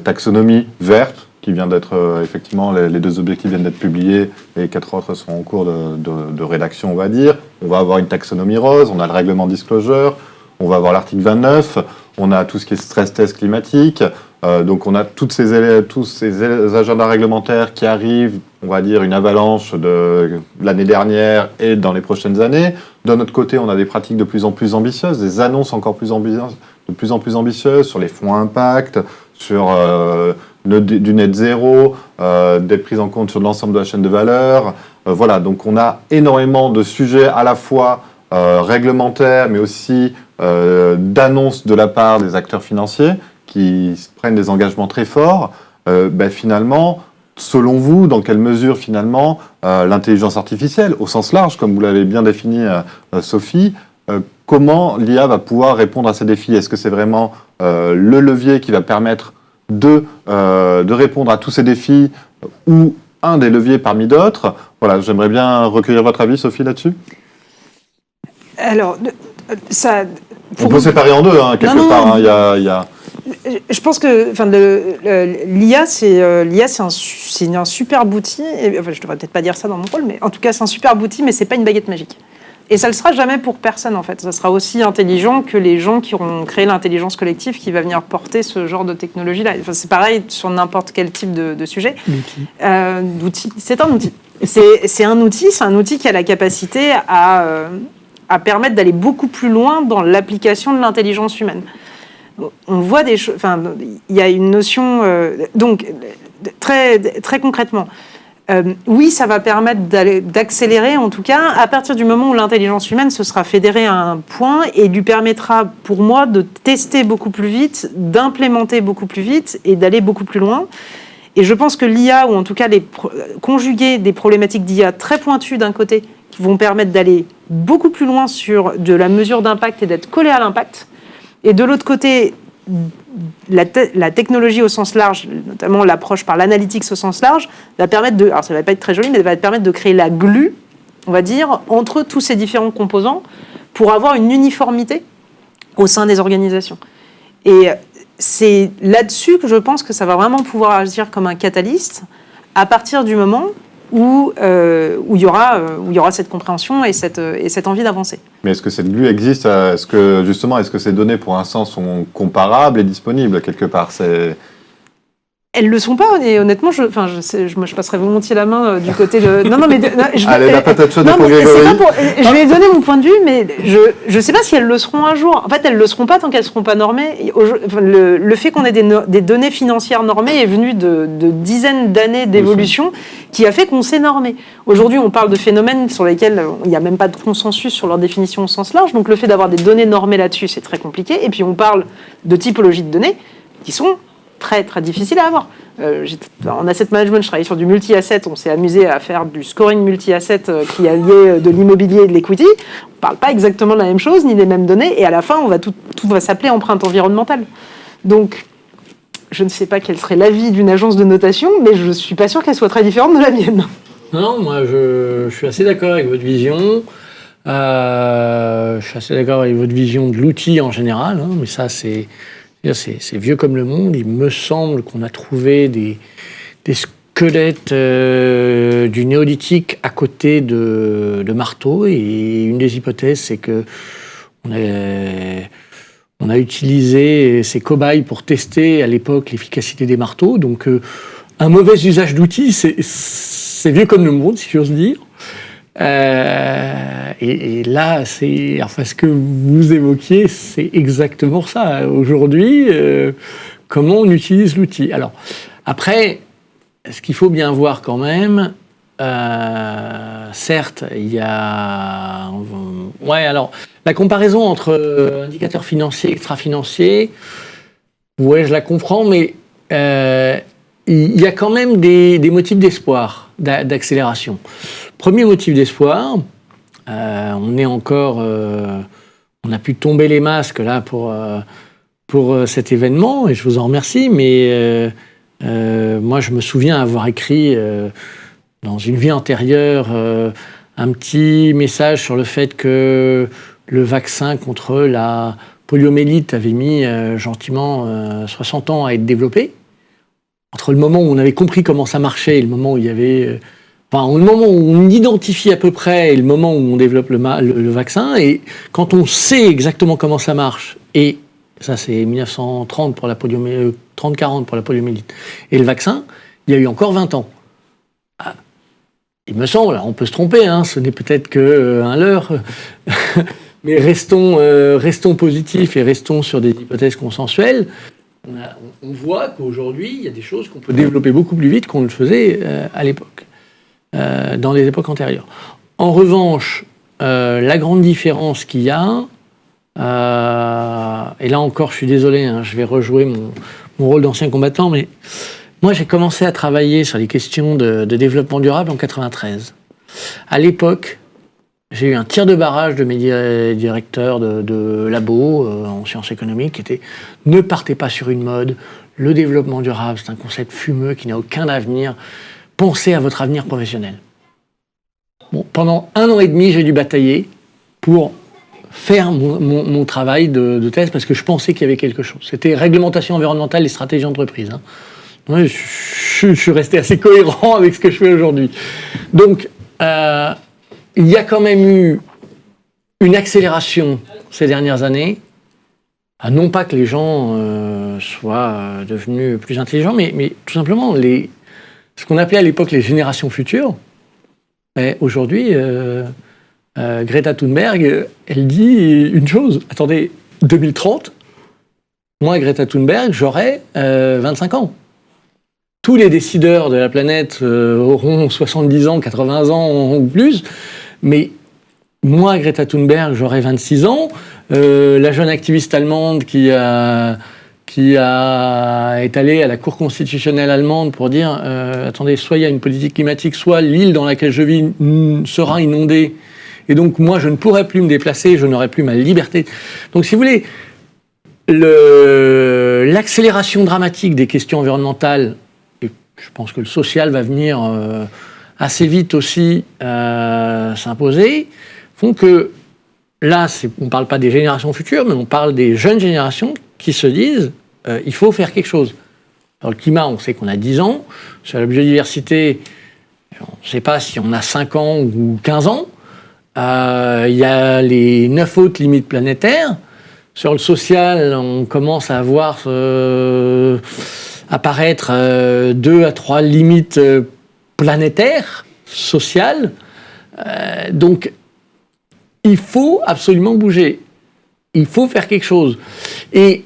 taxonomie verte, qui vient d'être, effectivement, les 2 objectifs viennent d'être publiés et 4 autres sont en cours de rédaction, on va dire. On va avoir une taxonomie rose, on a le règlement disclosure, on va avoir l'article 29, on a tout ce qui est stress test climatique, donc on a tous ces agendas réglementaires qui arrivent, on va dire, une avalanche de l'année dernière et dans les prochaines années. De notre côté, on a des pratiques de plus en plus ambitieuses, des annonces encore de plus en plus ambitieuses sur les fonds impact, sur du net zéro, des prises en compte sur l'ensemble de la chaîne de valeur. Voilà, donc on a énormément de sujets à la fois réglementaires, mais aussi d'annonces de la part des acteurs financiers qui prennent des engagements très forts. Finalement, selon vous, dans quelle mesure finalement l'intelligence artificielle, au sens large, comme vous l'avez bien défini, Sophie, comment l'IA va pouvoir répondre à ces défis? Est-ce que c'est vraiment le levier qui va permettre de répondre à tous ces défis ou un des leviers parmi d'autres? Voilà, j'aimerais bien recueillir votre avis, Sophie, là-dessus. Alors, ça... On peut séparer en deux, quelque part. Je pense que l'IA, c'est un superbe outil. Et, enfin, je ne devrais peut-être pas dire ça dans mon rôle, mais en tout cas, c'est un superbe outil, mais ce n'est pas une baguette magique. Et ça ne le sera jamais pour personne, en fait. Ça sera aussi intelligent que les gens qui auront créé l'intelligence collective qui va venir porter ce genre de technologie-là. Enfin, c'est pareil sur n'importe quel type de sujet. D'outil. C'est un outil. C'est un outil qui a la capacité à permettre d'aller beaucoup plus loin dans l'application de l'intelligence humaine. On voit des choses... Enfin, il y a une notion... donc, très, très concrètement... oui, ça va permettre d'accélérer, en tout cas, à partir du moment où l'intelligence humaine se sera fédérée à un point et lui permettra, pour moi, de tester beaucoup plus vite, d'implémenter beaucoup plus vite et d'aller beaucoup plus loin. Et je pense que l'IA, ou en tout cas conjuguer des problématiques d'IA très pointues d'un côté, qui vont permettre d'aller beaucoup plus loin sur de la mesure d'impact et d'être collé à l'impact, et de l'autre côté... La technologie au sens large, notamment l'approche par l'analytics au sens large, va permettre de... Alors ça ne va pas être très joli, mais ça va permettre de créer la glue, on va dire, entre tous ces différents composants pour avoir une uniformité au sein des organisations. Et c'est là-dessus que je pense que ça va vraiment pouvoir agir comme un catalyste à partir du moment où il y aura cette compréhension et cette envie d'avancer. Mais est-ce que cette glue existe? Est-ce que ces données, pour l'instant, sont comparables et disponibles quelque part? Elles le sont pas, et honnêtement, je passerais volontiers la main du côté de... Allez, la patate chaude pour Grégory. Je vais donner mon point de vue, mais je sais pas si elles le seront un jour. En fait, elles le seront pas tant qu'elles seront pas normées. Le fait qu'on ait des données financières normées est venu de dizaines d'années d'évolution qui a fait qu'on s'est normé. Aujourd'hui, on parle de phénomènes sur lesquels il n'y a même pas de consensus sur leur définition au sens large. Donc, le fait d'avoir des données normées là-dessus, c'est très compliqué. Et puis, on parle de typologie de données qui sont très très difficile à avoir. En asset management, je travaillais sur du multi-asset. On s'est amusé à faire du scoring multi-asset qui alliait de l'immobilier et de l'equity. On ne parle pas exactement de la même chose, ni des mêmes données. Et à la fin, tout va s'appeler empreinte environnementale. Donc, je ne sais pas quel serait l'avis d'une agence de notation, mais je ne suis pas sûr qu'elle soit très différente de la mienne. Non, moi, je suis assez d'accord avec votre vision. Je suis assez d'accord avec votre vision de l'outil en général. Mais ça, c'est vieux comme le monde. Il me semble qu'on a trouvé des squelettes du néolithique à côté de marteaux. Et une des hypothèses, c'est que on a utilisé ces cobayes pour tester à l'époque l'efficacité des marteaux. Donc, un mauvais usage d'outils, c'est vieux comme le monde, si j'ose dire. Et là, ce que vous évoquiez, c'est exactement ça. Aujourd'hui, comment on utilise l'outil. Alors, après, ce qu'il faut bien voir quand même, certes, il y a... alors, la comparaison entre indicateurs financiers et extra-financiers, je la comprends, mais il y a quand même des motifs d'espoir, d'accélération. Premier motif d'espoir, on est encore... on a pu tomber les masques là pour cet événement, et je vous en remercie, mais moi je me souviens avoir écrit dans une vie antérieure un petit message sur le fait que le vaccin contre la poliomyélite avait mis gentiment 60 ans à être développé. Entre le moment où on avait compris comment ça marchait et le moment où il y avait... le moment où on identifie à peu près et le moment où on développe le vaccin, et quand on sait exactement comment ça marche, et ça c'est 1930 pour la 30-40 pour la poliomyélite, et le vaccin, il y a eu encore 20 ans. Il me semble, alors on peut se tromper, ce n'est peut-être qu'un leurre, mais restons positifs et restons sur des hypothèses consensuelles. On voit qu'aujourd'hui, il y a des choses qu'on peut développer beaucoup plus vite qu'on le faisait à l'époque, dans les époques antérieures. En revanche, la grande différence qu'il y a, et là encore, je suis désolé, je vais rejouer mon rôle d'ancien combattant, mais moi, j'ai commencé à travailler sur les questions de développement durable en 1993. À l'époque, j'ai eu un tir de barrage de mes directeurs de labo en sciences économiques qui était « Ne partez pas sur une mode, le développement durable, c'est un concept fumeux qui n'a aucun avenir, pensez à votre avenir professionnel ». Bon, pendant 1 an et demi, j'ai dû batailler pour faire mon travail de thèse parce que je pensais qu'il y avait quelque chose. C'était réglementation environnementale et stratégie d'entreprise. Ouais, je suis resté assez cohérent avec ce que je fais aujourd'hui. Donc, il y a quand même eu une accélération ces dernières années. Non pas que les gens soient devenus plus intelligents, mais tout simplement ce qu'on appelait à l'époque les générations futures. Aujourd'hui, Greta Thunberg, elle dit une chose. Attendez, 2030, moi, Greta Thunberg, j'aurai 25 ans. Tous les décideurs de la planète auront 70 ans, 80 ans ou plus, mais moi, Greta Thunberg, j'aurai 26 ans. La jeune activiste allemande qui est allée à la Cour constitutionnelle allemande pour dire attendez, soit il y a une politique climatique, soit l'île dans laquelle je vis sera inondée, et donc moi, je ne pourrai plus me déplacer, je n'aurai plus ma liberté. Donc, si vous voulez, l'accélération dramatique des questions environnementales, je pense que le social va venir assez vite aussi s'imposer, font que là, on ne parle pas des générations futures, mais on parle des jeunes générations qui se disent il faut faire quelque chose. Dans le climat, on sait qu'on a 10 ans. Sur la biodiversité, on ne sait pas si on a 5 ans ou 15 ans. Il y a les 9 autres limites planétaires. Sur le social, on commence à voir apparaître 2 à 3 limites planétaires, sociales. Donc, il faut absolument bouger. Il faut faire quelque chose. Et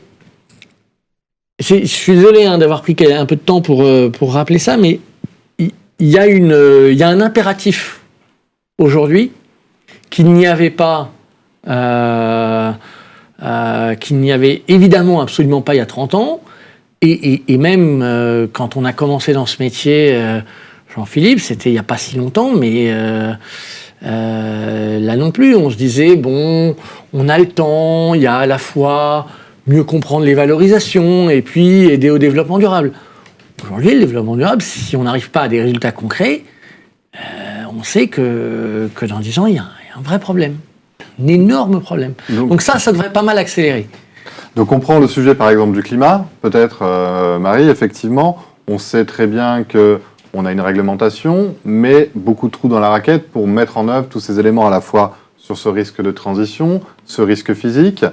je suis désolé d'avoir pris un peu de temps pour rappeler ça, mais il y a un impératif aujourd'hui qu'il n'y avait pas, qu'il n'y avait évidemment absolument pas il y a 30 ans. Et même quand on a commencé dans ce métier, Jean-Philippe, c'était il n'y a pas si longtemps, mais là non plus, on se disait, bon, on a le temps, il y a à la fois mieux comprendre les valorisations et puis aider au développement durable. Aujourd'hui, le développement durable, si on n'arrive pas à des résultats concrets, on sait que dans 10 ans, il y a un vrai problème, un énorme problème. Donc ça devrait pas mal accélérer. Donc on prend le sujet par exemple du climat, peut-être Marie, effectivement, on sait très bien qu'on a une réglementation, mais beaucoup de trous dans la raquette pour mettre en œuvre tous ces éléments à la fois sur ce risque de transition, ce risque physique.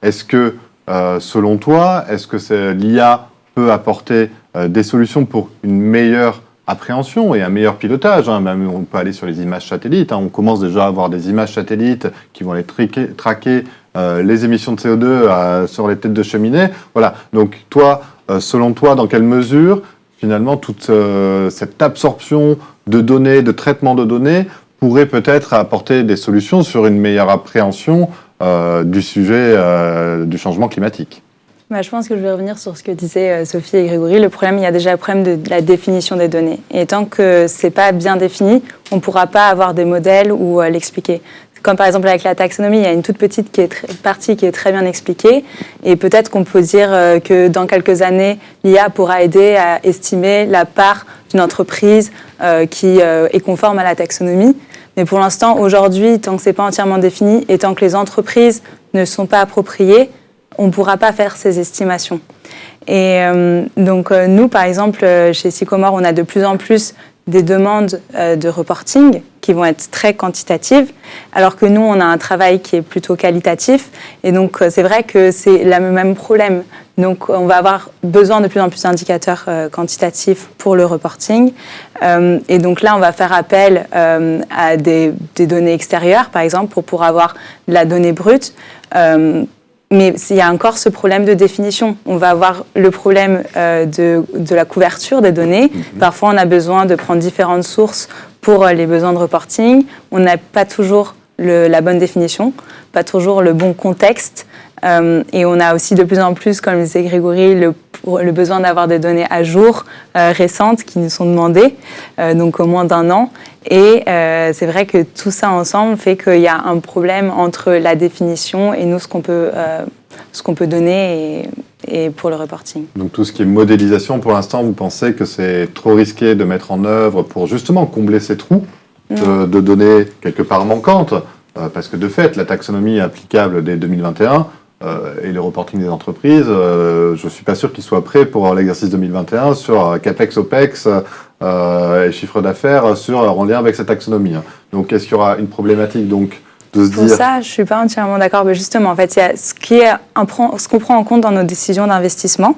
Est-ce que, selon toi, est-ce que l'IA peut apporter des solutions pour une meilleure appréhension et un meilleur pilotage. Même on peut aller sur les images satellites. On commence déjà à avoir des images satellites qui vont aller traquer les émissions de CO2 sur les têtes de cheminée. Voilà. Donc toi, selon toi, dans quelle mesure finalement toute cette absorption de données, de traitement de données pourrait peut-être apporter des solutions sur une meilleure appréhension du sujet du changement climatique? Je pense que je vais revenir sur ce que disaient Sophie et Grégory. Le problème, il y a déjà le problème de la définition des données. Et tant que c'est pas bien défini, on ne pourra pas avoir des modèles ou l'expliquer. Comme par exemple avec la taxonomie, il y a une toute petite partie qui est très bien expliquée. Et peut-être qu'on peut dire que dans quelques années, l'IA pourra aider à estimer la part d'une entreprise qui est conforme à la taxonomie. Mais pour l'instant, aujourd'hui, tant que ce n'est pas entièrement défini et tant que les entreprises ne sont pas appropriées, on ne pourra pas faire ces estimations. Et donc, nous, par exemple, chez Sycomore, on a de plus en plus des demandes de reporting qui vont être très quantitatives, alors que nous, on a un travail qui est plutôt qualitatif. Et donc, c'est vrai que c'est le même problème. Donc, on va avoir besoin de plus en plus d'indicateurs quantitatifs pour le reporting. Et donc là, on va faire appel à des données extérieures, par exemple, pour pouvoir avoir de la donnée brute. Mais il y a encore ce problème de définition. On va avoir le problème de la couverture des données. Parfois, on a besoin de prendre différentes sources pour les besoins de reporting. On n'a pas toujours la bonne définition, pas toujours le bon contexte. Et on a aussi de plus en plus, comme le disait Grégory, le besoin d'avoir des données à jour, récentes, qui nous sont demandées, donc au moins d'1 an. Et c'est vrai que tout ça ensemble fait qu'il y a un problème entre la définition et nous, ce qu'on peut donner et pour le reporting. Donc tout ce qui est modélisation, pour l'instant, vous pensez que c'est trop risqué de mettre en œuvre pour justement combler ces trous de données quelque part manquantes, parce que de fait, la taxonomie est applicable dès 2021, et le reporting des entreprises, je ne suis pas sûr qu'ils soient prêts pour l'exercice 2021 sur CAPEX, OPEX et chiffre d'affaires en lien avec cette taxonomie. Donc est-ce qu'il y aura une problématique donc, de se dire... Pour ça, je ne suis pas entièrement d'accord. Mais justement, en fait, il y a ce qu'on prend en compte dans nos décisions d'investissement.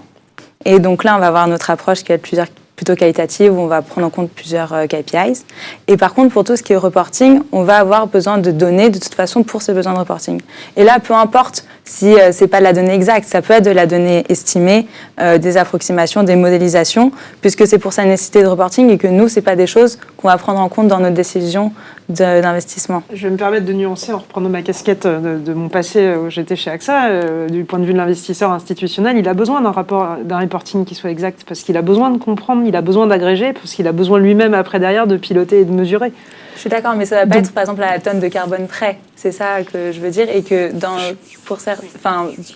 Et donc là, on va avoir notre approche qui va être plutôt qualitative, où on va prendre en compte plusieurs KPIs. Et par contre, pour tout ce qui est reporting, on va avoir besoin de données de toute façon pour ces besoins de reporting. Et là, peu importe si ce n'est pas de la donnée exacte, ça peut être de la donnée estimée, des approximations, des modélisations, puisque c'est pour sa nécessité de reporting et que nous, ce n'est pas des choses qu'on va prendre en compte dans nos décisions d'investissement. Je vais me permettre de nuancer en reprenant ma casquette de mon passé où j'étais chez AXA. Du point de vue de l'investisseur institutionnel, il a besoin d'un reporting qui soit exact parce qu'il a besoin de comprendre, il a besoin d'agréger, parce qu'il a besoin lui-même après derrière de piloter et de mesurer. Je suis d'accord, mais ça ne va pas être par exemple à la tonne de carbone près. C'est ça que je veux dire. Et que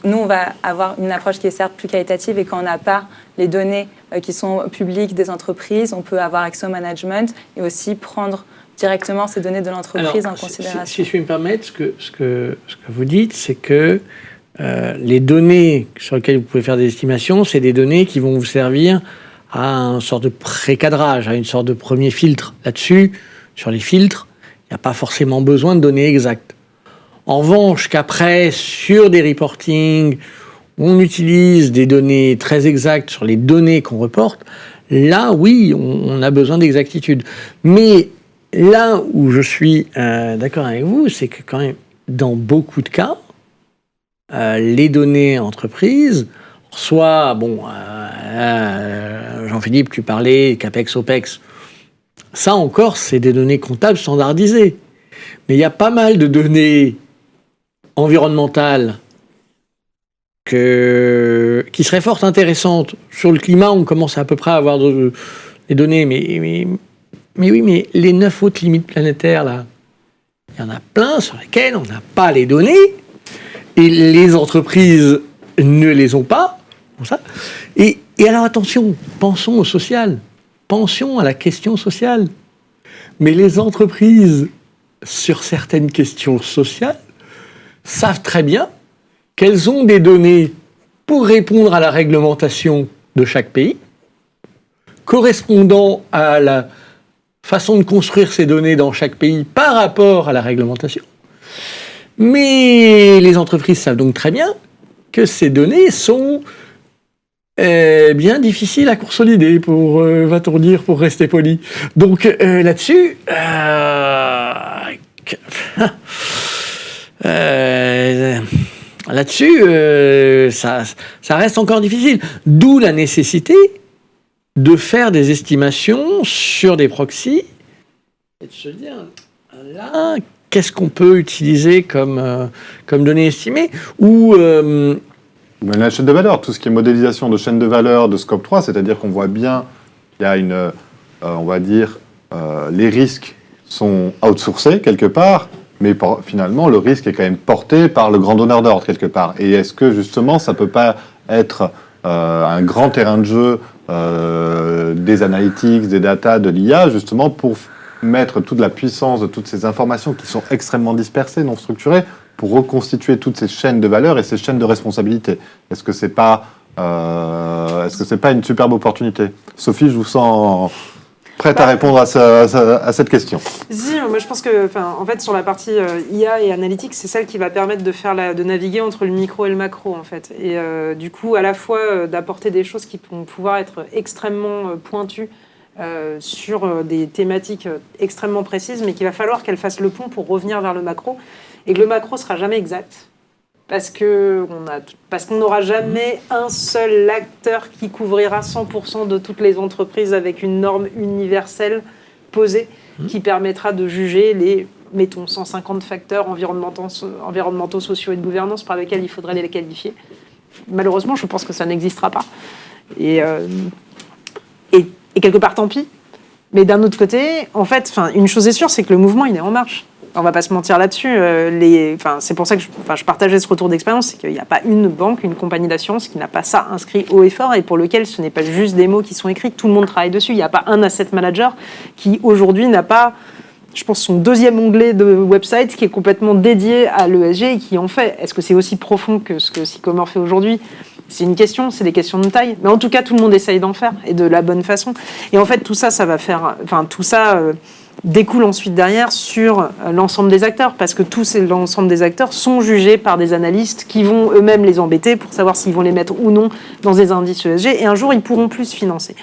nous, on va avoir une approche qui est certes plus qualitative et quand on n'a pas les données qui sont publiques des entreprises, on peut avoir accès au management et aussi prendre directement ces données de l'entreprise en considération. Si je puis me permettre, ce que vous dites, c'est que les données sur lesquelles vous pouvez faire des estimations, c'est des données qui vont vous servir à une sorte de pré-cadrage, à une sorte de premier filtre. Là-dessus, sur les filtres, il n'y a pas forcément besoin de données exactes. En revanche, qu'après, sur des reportings, on utilise des données très exactes sur les données qu'on reporte, là, oui, on a besoin d'exactitude. Mais là où je suis d'accord avec vous, c'est que quand même, dans beaucoup de cas, les données entreprises, soit, Jean-Philippe, tu parlais, CAPEX, OPEX, ça encore, c'est des données comptables standardisées. Mais il y a pas mal de données environnementales qui seraient fort intéressantes. Sur le climat, on commence à peu près à avoir des données, mais oui, mais les 9 autres limites planétaires, là, il y en a plein sur lesquelles on n'a pas les données, et les entreprises ne les ont pas. Bon, ça. Et alors attention, pensons au social, pensons à la question sociale. Mais les entreprises, sur certaines questions sociales, savent très bien qu'elles ont des données pour répondre à la réglementation de chaque pays, correspondant à la façon de construire ces données dans chaque pays par rapport à la réglementation. Mais les entreprises savent donc très bien que ces données sont bien difficile à consolider, va-t-on dire, pour rester poli. Donc là-dessus, ça reste encore difficile. D'où la nécessité de faire des estimations sur des proxys et de se dire, là, qu'est-ce qu'on peut utiliser comme données estimées ou Même la chaîne de valeur, tout ce qui est modélisation de chaîne de valeur de scope 3, c'est-à-dire qu'on voit bien qu'il y a une, on va dire, les risques sont outsourcés quelque part, mais finalement le risque est quand même porté par le grand donneur d'ordre quelque part. Et est-ce que justement ça peut pas être un grand terrain de jeu des analytics, des data, de l'IA, justement pour mettre toute la puissance de toutes ces informations qui sont extrêmement dispersées, non structurées, pour reconstituer toutes ces chaînes de valeur et ces chaînes de responsabilité. Est-ce que c'est pas une superbe opportunité? Sophie, je vous sens prête à répondre à cette question. Si, moi je pense que, en fait, sur la partie IA et analytics, c'est celle qui va permettre de naviguer entre le micro et le macro, en fait. Et du coup, à la fois d'apporter des choses qui vont pouvoir être extrêmement pointues sur des thématiques extrêmement précises, mais qu'il va falloir qu'elles fassent le pont pour revenir vers le macro, et que le macro sera jamais exact. Parce qu'on n'aura jamais un seul acteur qui couvrira 100% de toutes les entreprises avec une norme universelle posée qui permettra de juger les, mettons, 150 facteurs environnementaux, sociaux et de gouvernance par lesquels il faudrait les qualifier. Malheureusement, je pense que ça n'existera pas. Et quelque part, tant pis. Mais d'un autre côté, en fait, une chose est sûre, c'est que le mouvement, il est en marche. On va pas se mentir là-dessus. C'est pour ça que je partageais ce retour d'expérience, c'est qu'il n'y a pas une banque, une compagnie d'assurance qui n'a pas ça inscrit haut et fort et pour lequel ce n'est pas juste des mots qui sont écrits, tout le monde travaille dessus. Il n'y a pas un asset manager qui aujourd'hui n'a pas, je pense, son deuxième onglet de website qui est complètement dédié à l'ESG et qui en fait. Est-ce que c'est aussi profond que ce que Sycomore fait aujourd'hui ? C'est une question, c'est des questions de taille. Mais en tout cas, tout le monde essaye d'en faire et de la bonne façon. Et en fait, tout ça, découle ensuite derrière sur l'ensemble des acteurs, parce que l'ensemble des acteurs sont jugés par des analystes qui vont eux-mêmes les embêter pour savoir s'ils vont les mettre ou non dans des indices ESG, et un jour, ils pourront plus se financer.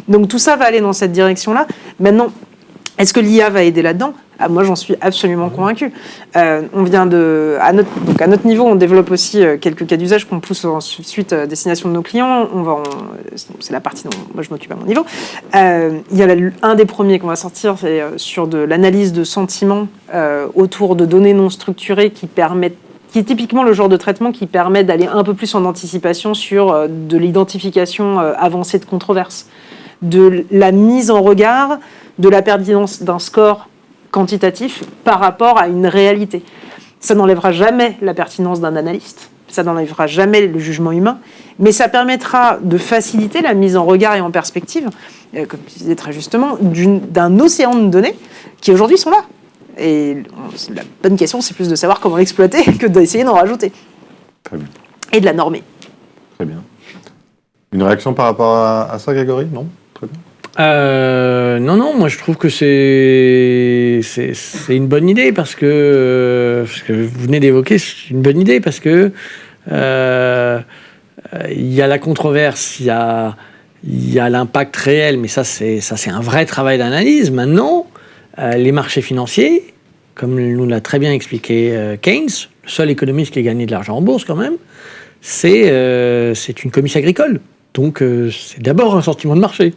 Donc tout ça va aller dans cette direction-là. Maintenant, est-ce que l'IA va aider là-dedans ? Moi, j'en suis absolument convaincue. On vient à notre niveau, on développe aussi quelques cas d'usage qu'on pousse ensuite à destination de nos clients. C'est la partie dont moi je m'occupe à mon niveau. Il y a un des premiers qu'on va sortir, c'est sur de l'analyse de sentiments autour de données non structurées qui est typiquement le genre de traitement qui permet d'aller un peu plus en anticipation sur de l'identification avancée de controverses, de la mise en regard de la pertinence d'un score quantitatif par rapport à une réalité. Ça n'enlèvera jamais la pertinence d'un analyste, ça n'enlèvera jamais le jugement humain, mais ça permettra de faciliter la mise en regard et en perspective, comme tu disais très justement, d'un océan de données qui aujourd'hui sont là. Et la bonne question, c'est plus de savoir comment l'exploiter que d'essayer d'en rajouter. Très bien. Et de la normer. Très bien. Une réaction par rapport à ça, Grégory ? Non ? Très bien. Non, moi je trouve que c'est une bonne idée parce que vous venez d'évoquer, c'est une bonne idée parce que il y a la controverse, il y a l'impact réel, mais ça c'est un vrai travail d'analyse. Maintenant, les marchés financiers, comme nous l'a très bien expliqué Keynes, le seul économiste qui a gagné de l'argent en bourse quand même, c'est une commission agricole. Donc c'est d'abord un sentiment de marché.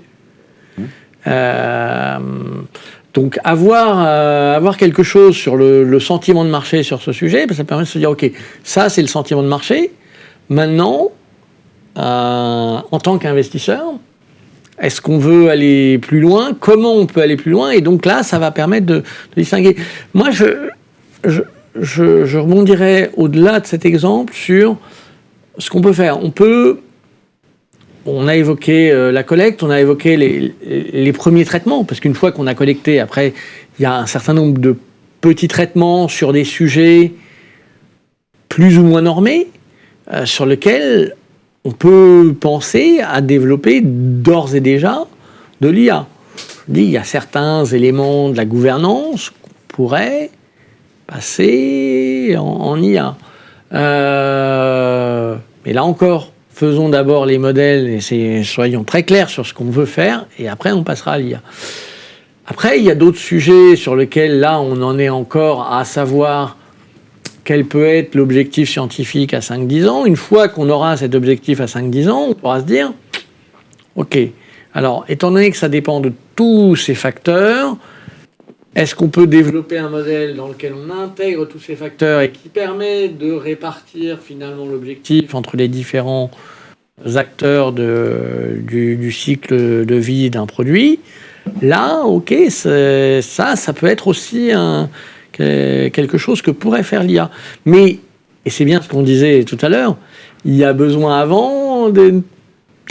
Donc avoir quelque chose sur le sentiment de marché sur ce sujet, ça permet de se dire ok, ça c'est le sentiment de marché. Maintenant, en tant qu'investisseur, est-ce qu'on veut aller plus loin ? Comment on peut aller plus loin ? Et donc là, ça va permettre de distinguer. Moi, je rebondirais au-delà de cet exemple sur ce qu'on peut faire. On a évoqué la collecte, on a évoqué les premiers traitements, parce qu'une fois qu'on a collecté, après, il y a un certain nombre de petits traitements sur des sujets plus ou moins normés, sur lesquels on peut penser à développer d'ores et déjà de l'IA. Je dis, il y a certains éléments de la gouvernance qu'on pourrait passer en IA. Mais là encore, faisons d'abord les modèles et soyons très clairs sur ce qu'on veut faire, et après on passera à l'IA. Après, il y a d'autres sujets sur lesquels, là, on en est encore à savoir quel peut être l'objectif scientifique à 5-10 ans. Une fois qu'on aura cet objectif à 5-10 ans, on pourra se dire, OK, alors, étant donné que ça dépend de tous ces facteurs, est-ce qu'on peut développer un modèle dans lequel on intègre tous ces facteurs et qui permet de répartir finalement l'objectif entre les différents acteurs du cycle de vie d'un produit? Là, OK, ça peut être aussi quelque chose que pourrait faire l'IA. Mais, et c'est bien ce qu'on disait tout à l'heure, il y a besoin avant d'un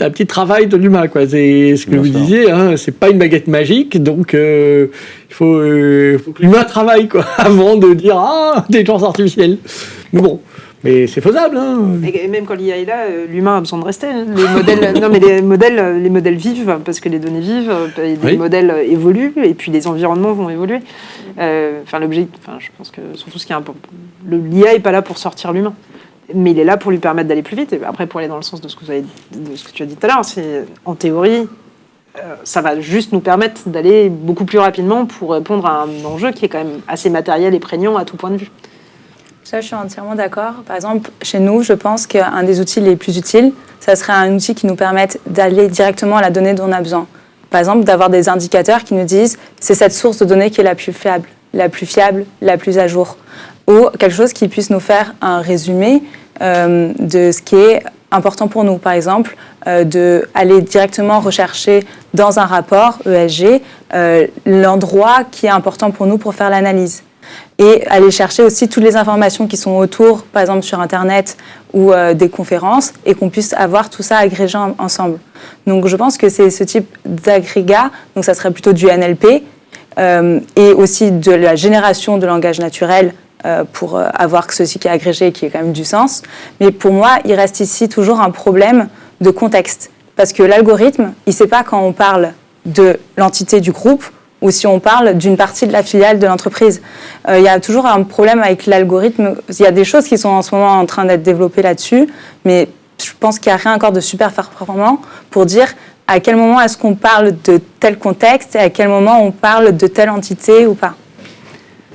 petit travail de l'humain, quoi. C'est ce que vous disiez, hein, c'est pas une baguette magique, donc il faut que l'humain travaille, quoi, avant de dire intelligence artificielle. Mais bon. Mais c'est faisable, hein. Et même quand l'IA est là, l'humain a besoin de rester. Les modèles, les modèles vivent parce que les données vivent, les modèles évoluent et puis les environnements vont évoluer. Je pense que surtout ce qui est important, l'IA est pas là pour sortir l'humain, mais il est là pour lui permettre d'aller plus vite. Et après, pour aller dans le sens de ce que tu as dit tout à l'heure, c'est en théorie, ça va juste nous permettre d'aller beaucoup plus rapidement pour répondre à un enjeu qui est quand même assez matériel et prégnant à tout point de vue. Ça, je suis entièrement d'accord. Par exemple, chez nous, je pense qu'un des outils les plus utiles, ça serait un outil qui nous permette d'aller directement à la donnée dont on a besoin. Par exemple, d'avoir des indicateurs qui nous disent c'est cette source de données qui est la plus fiable, la plus à jour. Ou quelque chose qui puisse nous faire un résumé de ce qui est important pour nous. Par exemple, d'aller directement rechercher dans un rapport ESG l'endroit qui est important pour nous pour faire l'analyse. Et aller chercher aussi toutes les informations qui sont autour, par exemple sur Internet ou des conférences, et qu'on puisse avoir tout ça agrégé ensemble. Donc je pense que c'est ce type d'agrégat, donc ça serait plutôt du NLP, et aussi de la génération de langage naturel pour avoir ceci qui est agrégé et qui est quand même du sens. Mais pour moi, il reste ici toujours un problème de contexte. Parce que l'algorithme, il ne sait pas quand on parle de l'entité du groupe, ou si on parle d'une partie de la filiale de l'entreprise. Il y a toujours un problème avec l'algorithme. Il y a des choses qui sont en ce moment en train d'être développées là-dessus, mais je pense qu'il n'y a rien encore de super performant pour dire à quel moment est-ce qu'on parle de tel contexte et à quel moment on parle de telle entité ou pas.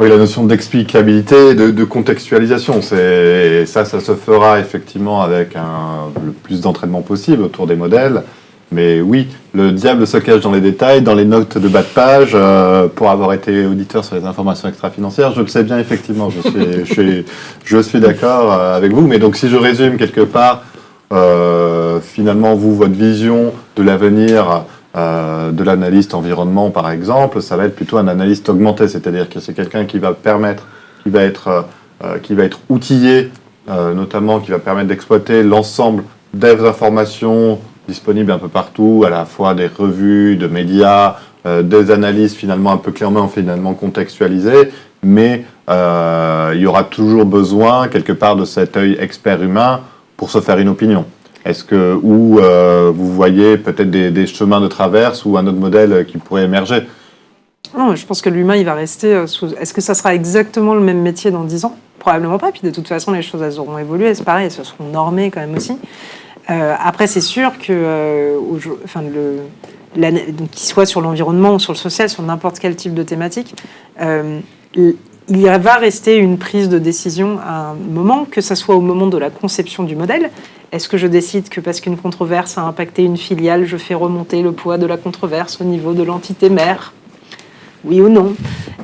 Oui, la notion d'explicabilité, de contextualisation, ça se fera effectivement avec le plus d'entraînement possible autour des modèles. Mais oui, le diable se cache dans les détails, dans les notes de bas de page. Pour avoir été auditeur sur les informations extra-financières, je le sais bien, effectivement. Je suis d'accord avec vous. Mais donc, si je résume quelque part, finalement, votre vision de l'avenir de l'analyste environnement, par exemple, ça va être plutôt un analyste augmenté. C'est-à-dire que c'est quelqu'un qui va être outillé, notamment qui va permettre d'exploiter l'ensemble des informations disponibles un peu partout, à la fois des revues, de médias, des analyses finalement un peu clairement finalement contextualisées, mais il y aura toujours besoin quelque part de cet œil expert humain pour se faire une opinion. Est-ce que vous voyez peut-être des chemins de traverse ou un autre modèle qui pourrait émerger? Non, je pense que l'humain, il va rester Est-ce que ça sera exactement le même métier dans 10 ans? Probablement pas. Puis de toute façon, les choses, elles auront évolué. C'est pareil, elles se seront normées quand même aussi. Après, c'est sûr que, qu'il soit sur l'environnement ou sur le social, sur n'importe quel type de thématique, il va rester une prise de décision à un moment, que ce soit au moment de la conception du modèle. Est-ce que je décide que parce qu'une controverse a impacté une filiale, je fais remonter le poids de la controverse au niveau de l'entité mère? Oui ou non?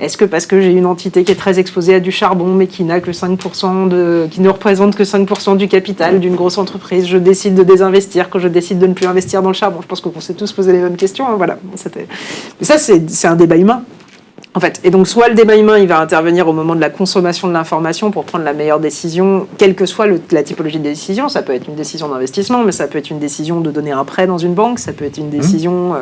Est-ce que parce que j'ai une entité qui est très exposée à du charbon, mais qui n'a que 5% qui ne représente que 5% du capital d'une grosse entreprise, je décide de désinvestir, que je décide de ne plus investir dans le charbon? Je pense qu'on s'est tous posé les mêmes questions. Hein, voilà. Mais ça, c'est un débat humain. En fait, et donc soit le débat humain, il va intervenir au moment de la consommation de l'information pour prendre la meilleure décision, quelle que soit la typologie de décision. Ça peut être une décision d'investissement, mais ça peut être une décision de donner un prêt dans une banque, ça peut être une décision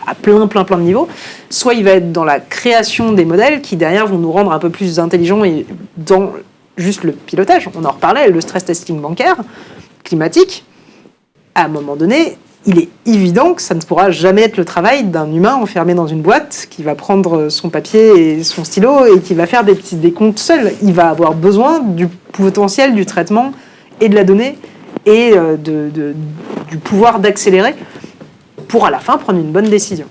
à plein de niveaux. Soit il va être dans la création des modèles qui derrière vont nous rendre un peu plus intelligents et dans juste le pilotage. On en reparlait, le stress testing bancaire, climatique, à un moment donné, il est évident que ça ne pourra jamais être le travail d'un humain enfermé dans une boîte qui va prendre son papier et son stylo et qui va faire des comptes seul. Il va avoir besoin du potentiel du traitement et de la donnée et du pouvoir d'accélérer pour à la fin prendre une bonne décision.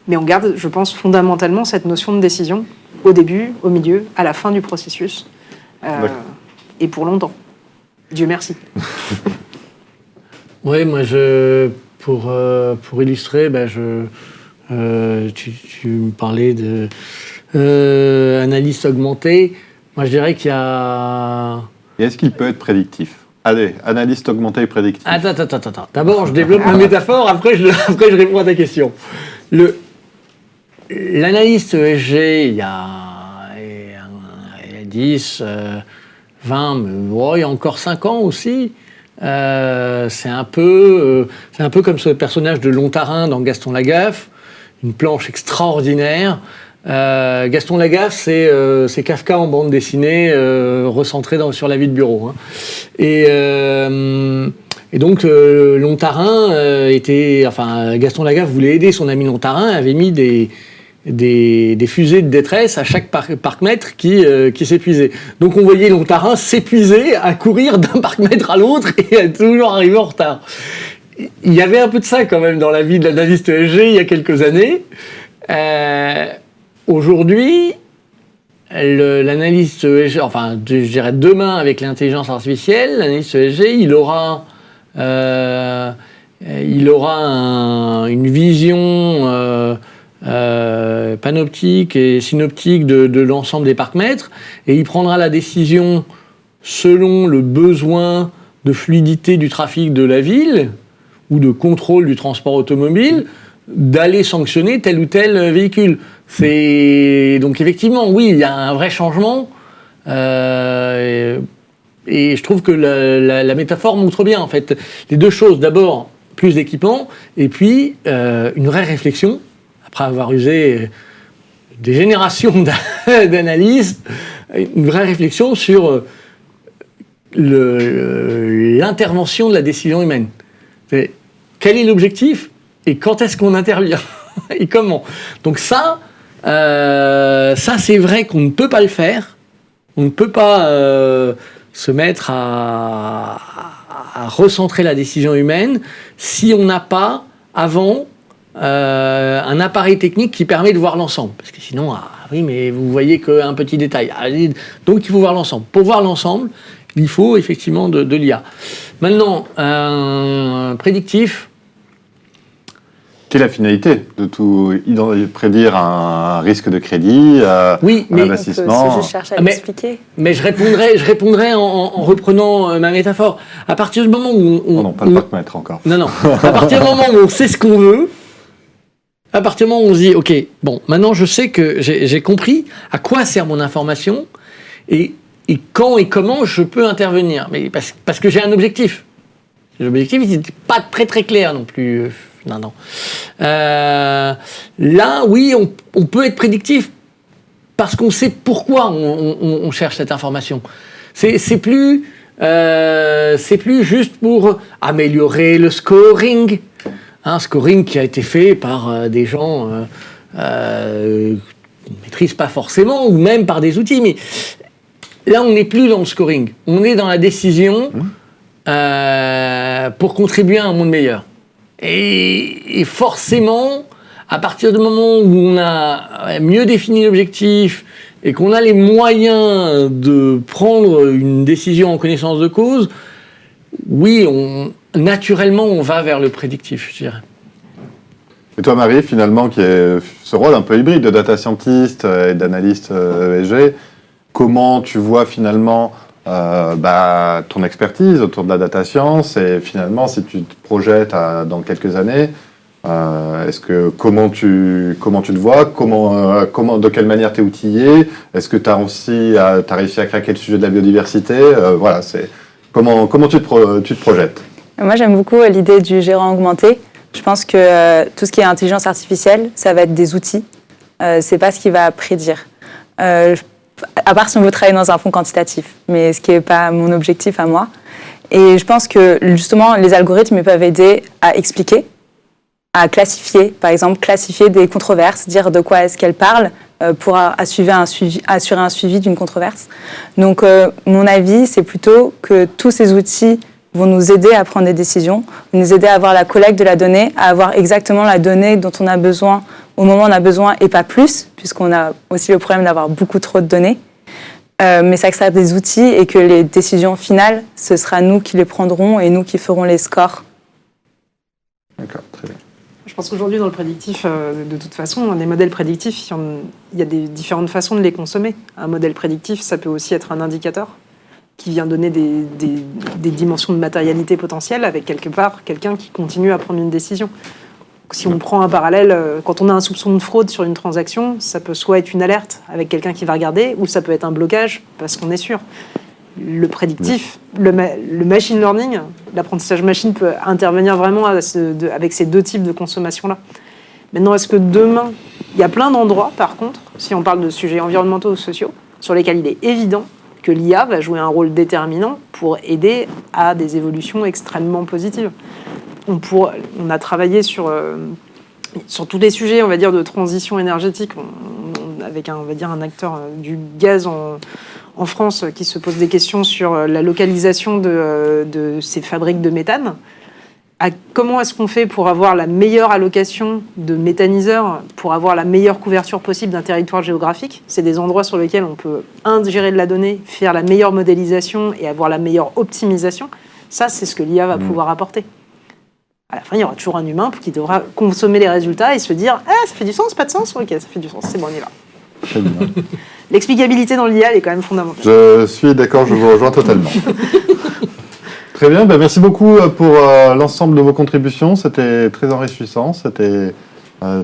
Mais on garde, je pense, fondamentalement cette notion de décision au début, au milieu, à la fin du processus, et pour longtemps. Dieu merci. Oui, moi, pour illustrer, tu me parlais de analyse augmentée. Moi, je dirais qu'il y a... Et est-ce qu'il peut être prédictif? Allez, analyste augmentée et prédictif. Attends. D'abord, je développe ma métaphore, après je réponds à ta question. L'analyste ESG, il y a 10, 20, il y a encore 5 ans aussi, c'est un peu comme ce personnage de Lontarin dans Gaston Lagaffe, une planche extraordinaire. Gaston Lagaffe, c'est Kafka en bande dessinée, recentré sur la vie de bureau. Hein. Et donc, Lontarin Gaston Lagaffe voulait aider son ami Lontarin, avait mis des fusées de détresse à chaque parc-mètre qui s'épuisait. Donc on voyait Lontarin s'épuiser à courir d'un parc-mètre à l'autre et à toujours arriver en retard. Il y avait un peu de ça quand même dans la vie de l'analyste ESG il y a quelques années. Aujourd'hui, l'analyste ESG, je dirais demain avec l'intelligence artificielle, l'analyste ESG, il aura une vision panoptique et synoptique de l'ensemble des parcs-mètres, et il prendra la décision selon le besoin de fluidité du trafic de la ville ou de contrôle du transport automobile, d'aller sanctionner tel ou tel véhicule. Donc effectivement, oui, il y a un vrai changement, et je trouve que la métaphore montre bien, en fait, les deux choses. D'abord, plus d'équipements, et puis une vraie réflexion, après avoir usé des générations d'analystes, une vraie réflexion sur l'intervention de la décision humaine. Quel est l'objectif et quand est-ce qu'on intervient et comment? Donc ça c'est vrai qu'on ne peut pas le faire. On ne peut pas se mettre à recentrer la décision humaine si on n'a pas avant un appareil technique qui permet de voir l'ensemble. Parce que sinon, oui, mais vous voyez qu'un petit détail. Donc il faut voir l'ensemble. Pour voir l'ensemble, il faut effectivement de l'IA. Maintenant, prédictif. Quelle est la finalité de tout prédire un risque de crédit, un investissement? Je cherche à l'expliquer. Mais je répondrai en reprenant ma métaphore. À partir du moment où non, pas le parc-mètre encore. Non. À partir du moment où on sait ce qu'on veut, à partir du moment où on se dit, ok, bon, maintenant je sais que j'ai compris à quoi sert mon information et quand et comment je peux intervenir. Mais parce que j'ai un objectif. L'objectif, il n'était pas très très clair non plus. Non. Là, oui, on peut être prédictif parce qu'on sait pourquoi on cherche cette information. C'est plus juste pour améliorer le scoring. Un scoring qui a été fait par des gens qu'on ne maîtrise pas forcément, ou même par des outils. Mais là, on n'est plus dans le scoring. On est dans la décision pour contribuer à un monde meilleur. Et forcément, à partir du moment où on a mieux défini l'objectif et qu'on a les moyens de prendre une décision en connaissance de cause, oui, naturellement, on va vers le prédictif, je dirais. Et toi, Marie, finalement, qui est ce rôle un peu hybride de data scientist et d'analyste ESG, comment tu vois finalement ton expertise autour de la data science, et finalement, si tu te projettes dans quelques années, comment tu le vois, de quelle manière tu es outillé, est-ce que tu as réussi à craquer le sujet de la biodiversité, comment tu te projettes? Moi, j'aime beaucoup l'idée du gérant augmenté. Je pense que tout ce qui est intelligence artificielle, ça va être des outils. C'est pas ce qui va prédire. À part si on veut travailler dans un fonds quantitatif, mais ce qui n'est pas mon objectif à moi. Et je pense que justement, les algorithmes peuvent aider à expliquer à classifier, par exemple, classifier des controverses, dire de quoi est-ce qu'elles parlent pour assurer un suivi d'une controverse. Donc, mon avis, c'est plutôt que tous ces outils vont nous aider à prendre des décisions, nous aider à avoir la collecte de la donnée, à avoir exactement la donnée dont on a besoin au moment où on a besoin et pas plus, puisqu'on a aussi le problème d'avoir beaucoup trop de données. Mais ça sert des outils et que les décisions finales, ce sera nous qui les prendrons et nous qui ferons les scores. D'accord, très bien. Je pense qu'aujourd'hui, dans le prédictif, de toute façon, les modèles prédictifs, il y a des différentes façons de les consommer. Un modèle prédictif, ça peut aussi être un indicateur qui vient donner des dimensions de matérialité potentielle avec quelque part quelqu'un qui continue à prendre une décision. Si on prend un parallèle, quand on a un soupçon de fraude sur une transaction, ça peut soit être une alerte avec quelqu'un qui va regarder, ou ça peut être un blocage parce qu'on est sûr. Le prédictif, le machine learning, l'apprentissage machine peut intervenir vraiment avec ces deux types de consommation-là. Maintenant, est-ce que demain, il y a plein d'endroits, par contre, si on parle de sujets environnementaux ou sociaux, sur lesquels il est évident que l'IA va jouer un rôle déterminant pour aider à des évolutions extrêmement positives. On a travaillé sur tous les sujets, on va dire, de transition énergétique, avec un acteur du gaz en France qui se pose des questions sur la localisation de ces fabriques de méthane. Comment est-ce qu'on fait pour avoir la meilleure allocation de méthaniseurs, pour avoir la meilleure couverture possible d'un territoire géographique? C'est des endroits sur lesquels on peut ingérer de la donnée, faire la meilleure modélisation et avoir la meilleure optimisation. Ça, c'est ce que l'IA va pouvoir apporter. À la fin, il y aura toujours un humain qui devra consommer les résultats et se dire « Ah, ça fait du sens, pas de sens? Ok, ça fait du sens, c'est bon, on y va. » Très bien. L'explicabilité dans l'IA, elle est quand même fondamentale. Je suis d'accord, je vous rejoins totalement. Très bien, merci beaucoup pour l'ensemble de vos contributions. C'était très enrichissant, c'était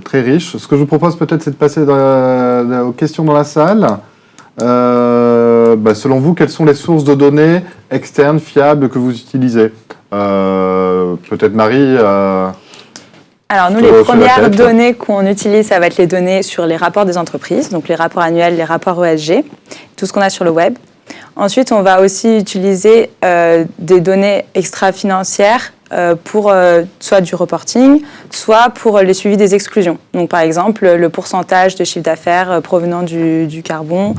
très riche. Ce que je vous propose peut-être, c'est de passer aux questions dans la salle. Selon vous, quelles sont les sources de données externes, fiables, que vous utilisez? Peut-être Marie. Alors nous, les premières données qu'on utilise, ça va être les données sur les rapports des entreprises, donc les rapports annuels, les rapports ESG, tout ce qu'on a sur le web. Ensuite, on va aussi utiliser des données extra-financières pour soit du reporting, soit pour les suivis des exclusions. Donc, par exemple, le pourcentage de chiffre d'affaires provenant du charbon,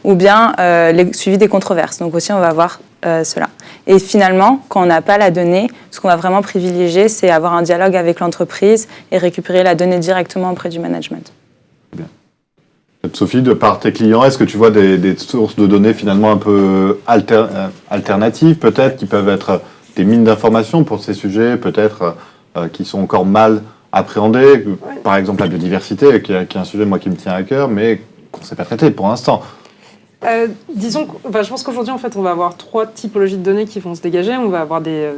ou bien les suivis des controverses. Donc aussi, on va voir cela. Et finalement, quand on n'a pas la donnée, ce qu'on va vraiment privilégier, c'est avoir un dialogue avec l'entreprise et récupérer la donnée directement auprès du management. Bien. Sophie, de par tes clients, est-ce que tu vois des sources de données finalement un peu alternatives, peut-être, qui peuvent être des mines d'informations pour ces sujets, peut-être qui sont encore mal appréhendés, par exemple la biodiversité, qui est un sujet moi qui me tient à cœur, mais qu'on ne sait pas traiter pour l'instant. Disons, je pense qu'aujourd'hui, en fait, on va avoir trois typologies de données qui vont se dégager. On va avoir des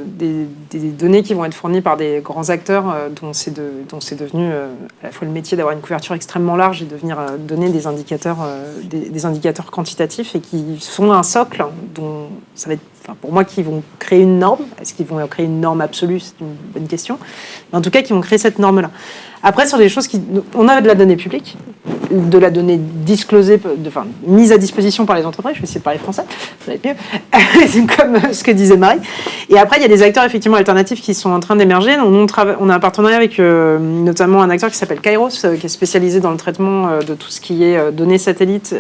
données qui vont être fournies par des grands acteurs dont c'est devenu à la fois le métier d'avoir une couverture extrêmement large et de venir donner des indicateurs quantitatifs et qui sont un socle dont ça va être, pour moi, qui vont créer une norme. Est-ce qu'ils vont créer une norme absolue? C'est une bonne question. Mais en tout cas, qui vont créer cette norme-là. Après, sur des choses on a de la donnée publique, de la donnée disclosée, mise à disposition par les entreprises. Je vais essayer de parler français, ça va être mieux, comme ce que disait Marie. Et après, il y a des acteurs effectivement alternatifs qui sont en train d'émerger. On a un partenariat avec notamment un acteur qui s'appelle Kairos, qui est spécialisé dans le traitement de tout ce qui est données satellites,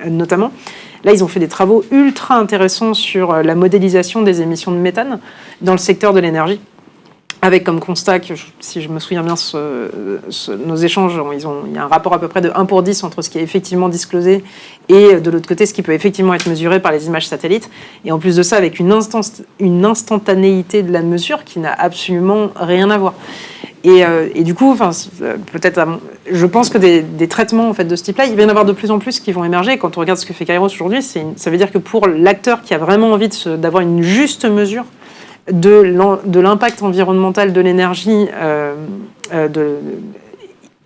notamment. Là, ils ont fait des travaux ultra intéressants sur la modélisation des émissions de méthane dans le secteur de l'énergie. Avec comme constat que, si je me souviens bien, nos échanges, il y a un rapport à peu près de 1 pour 10 entre ce qui est effectivement disclosé et de l'autre côté, ce qui peut effectivement être mesuré par les images satellites. Et en plus de ça, avec une instantanéité de la mesure qui n'a absolument rien à voir. Et du coup, peut-être, je pense que des traitements en fait, de ce type-là, il va y en avoir de plus en plus qui vont émerger. Quand on regarde ce que fait Kairos aujourd'hui, ça veut dire que pour l'acteur qui a vraiment envie d'avoir une juste mesure de l'impact environnemental de l'énergie,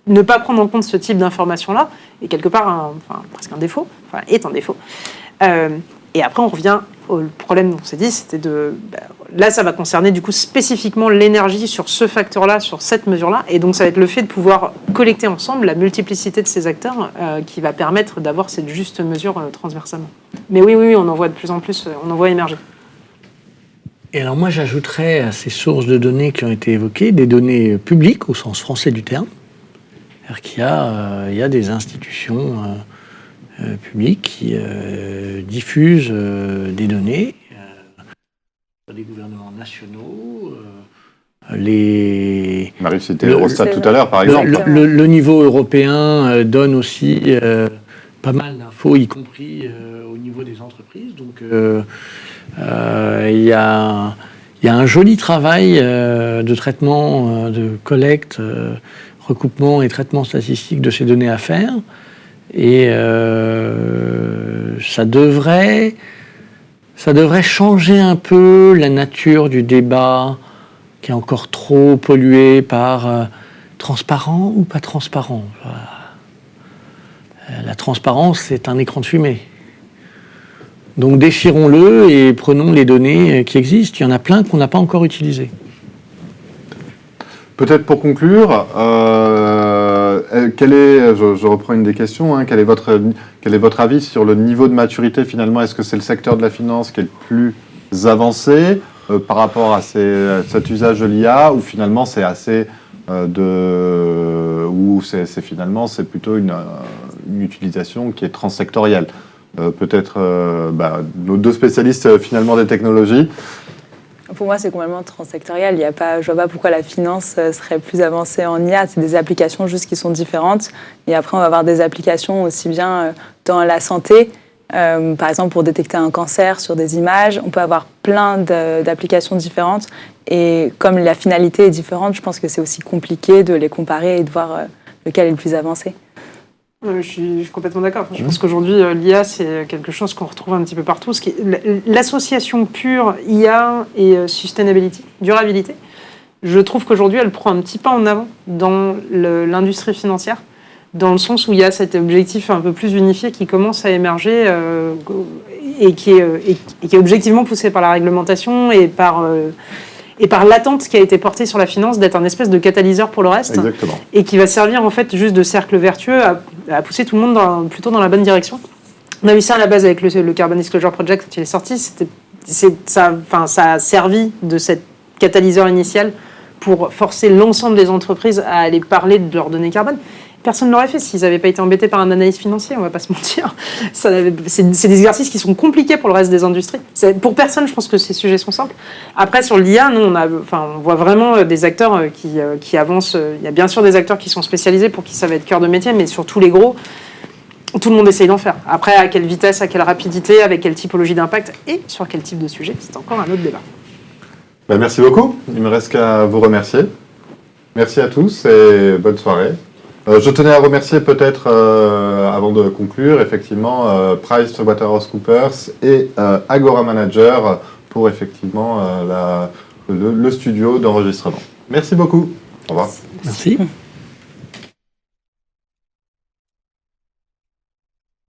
ne pas prendre en compte ce type d'informations-là est quelque part presque un défaut, est un défaut. Et après, on revient au problème dont on s'est dit, c'était là, ça va concerner du coup spécifiquement l'énergie sur ce facteur-là, sur cette mesure-là, et donc ça va être le fait de pouvoir collecter ensemble la multiplicité de ces acteurs qui va permettre d'avoir cette juste mesure transversalement. Mais oui, on en voit de plus en plus, on en voit émerger. Et alors moi, j'ajouterais à ces sources de données qui ont été évoquées des données publiques au sens français du terme. C'est-à-dire qu'il y a des institutions publiques qui diffusent des données, des gouvernements nationaux, Marie citait Eurostat tout à l'heure, par exemple. Le niveau européen donne aussi pas mal d'infos, y compris au niveau des entreprises. Donc il y a un joli travail de traitement, de collecte, recoupement et traitement statistique de ces données à faire. Et ça devrait changer un peu la nature du débat qui est encore trop pollué par transparent ou pas transparent. La transparence, c'est un écran de fumée. Donc déchirons-le et prenons les données qui existent. Il y en a plein qu'on n'a pas encore utilisées. Peut-être pour conclure, je reprends une des questions, hein, quel est votre avis sur le niveau de maturité finalement? Est-ce que c'est le secteur de la finance qui est le plus avancé par rapport à cet usage de l'IA, ou finalement c'est assez c'est plutôt une utilisation qui est transsectorielle? Peut-être nos deux spécialistes finalement des technologies. Pour moi, c'est complètement transsectoriel. Je vois pas pourquoi la finance serait plus avancée en IA. C'est des applications juste qui sont différentes. Et après, on va avoir des applications aussi bien dans la santé. Par exemple, pour détecter un cancer sur des images, on peut avoir plein d'applications différentes. Et comme la finalité est différente, je pense que c'est aussi compliqué de les comparer et de voir lequel est le plus avancé. Je suis complètement d'accord. Je pense qu'aujourd'hui, l'IA, c'est quelque chose qu'on retrouve un petit peu partout. L'association pure IA et sustainability, durabilité, je trouve qu'aujourd'hui, elle prend un petit pas en avant dans l'industrie financière, dans le sens où il y a cet objectif un peu plus unifié qui commence à émerger et qui est objectivement poussé par la réglementation et par l'attente qui a été portée sur la finance d'être un espèce de catalyseur pour le reste. Exactement. Et qui va servir en fait juste de cercle vertueux à pousser tout le monde plutôt dans la bonne direction. On a vu ça à la base avec le Carbon Disclosure Project quand il est sorti. Ça a servi de cet catalyseur initial pour forcer l'ensemble des entreprises à aller parler de leurs données carbone. Personne ne l'aurait fait s'ils n'avaient pas été embêtés par un analyste financier, on ne va pas se mentir. C'est des exercices qui sont compliqués pour le reste des industries. Pour personne, je pense que ces sujets sont simples. Après, sur l'IA, nous, on voit vraiment des acteurs qui avancent. Il y a bien sûr des acteurs qui sont spécialisés pour qui ça va être cœur de métier, mais sur tous les gros, tout le monde essaye d'en faire. Après, à quelle vitesse, à quelle rapidité, avec quelle typologie d'impact et sur quel type de sujet, c'est encore un autre débat. Merci beaucoup. Il ne me reste qu'à vous remercier. Merci à tous et bonne soirée. Je tenais à remercier peut-être, avant de conclure, effectivement, PricewaterhouseCoopers et Agora Manager pour effectivement le studio d'enregistrement. Merci beaucoup. Au revoir. Merci.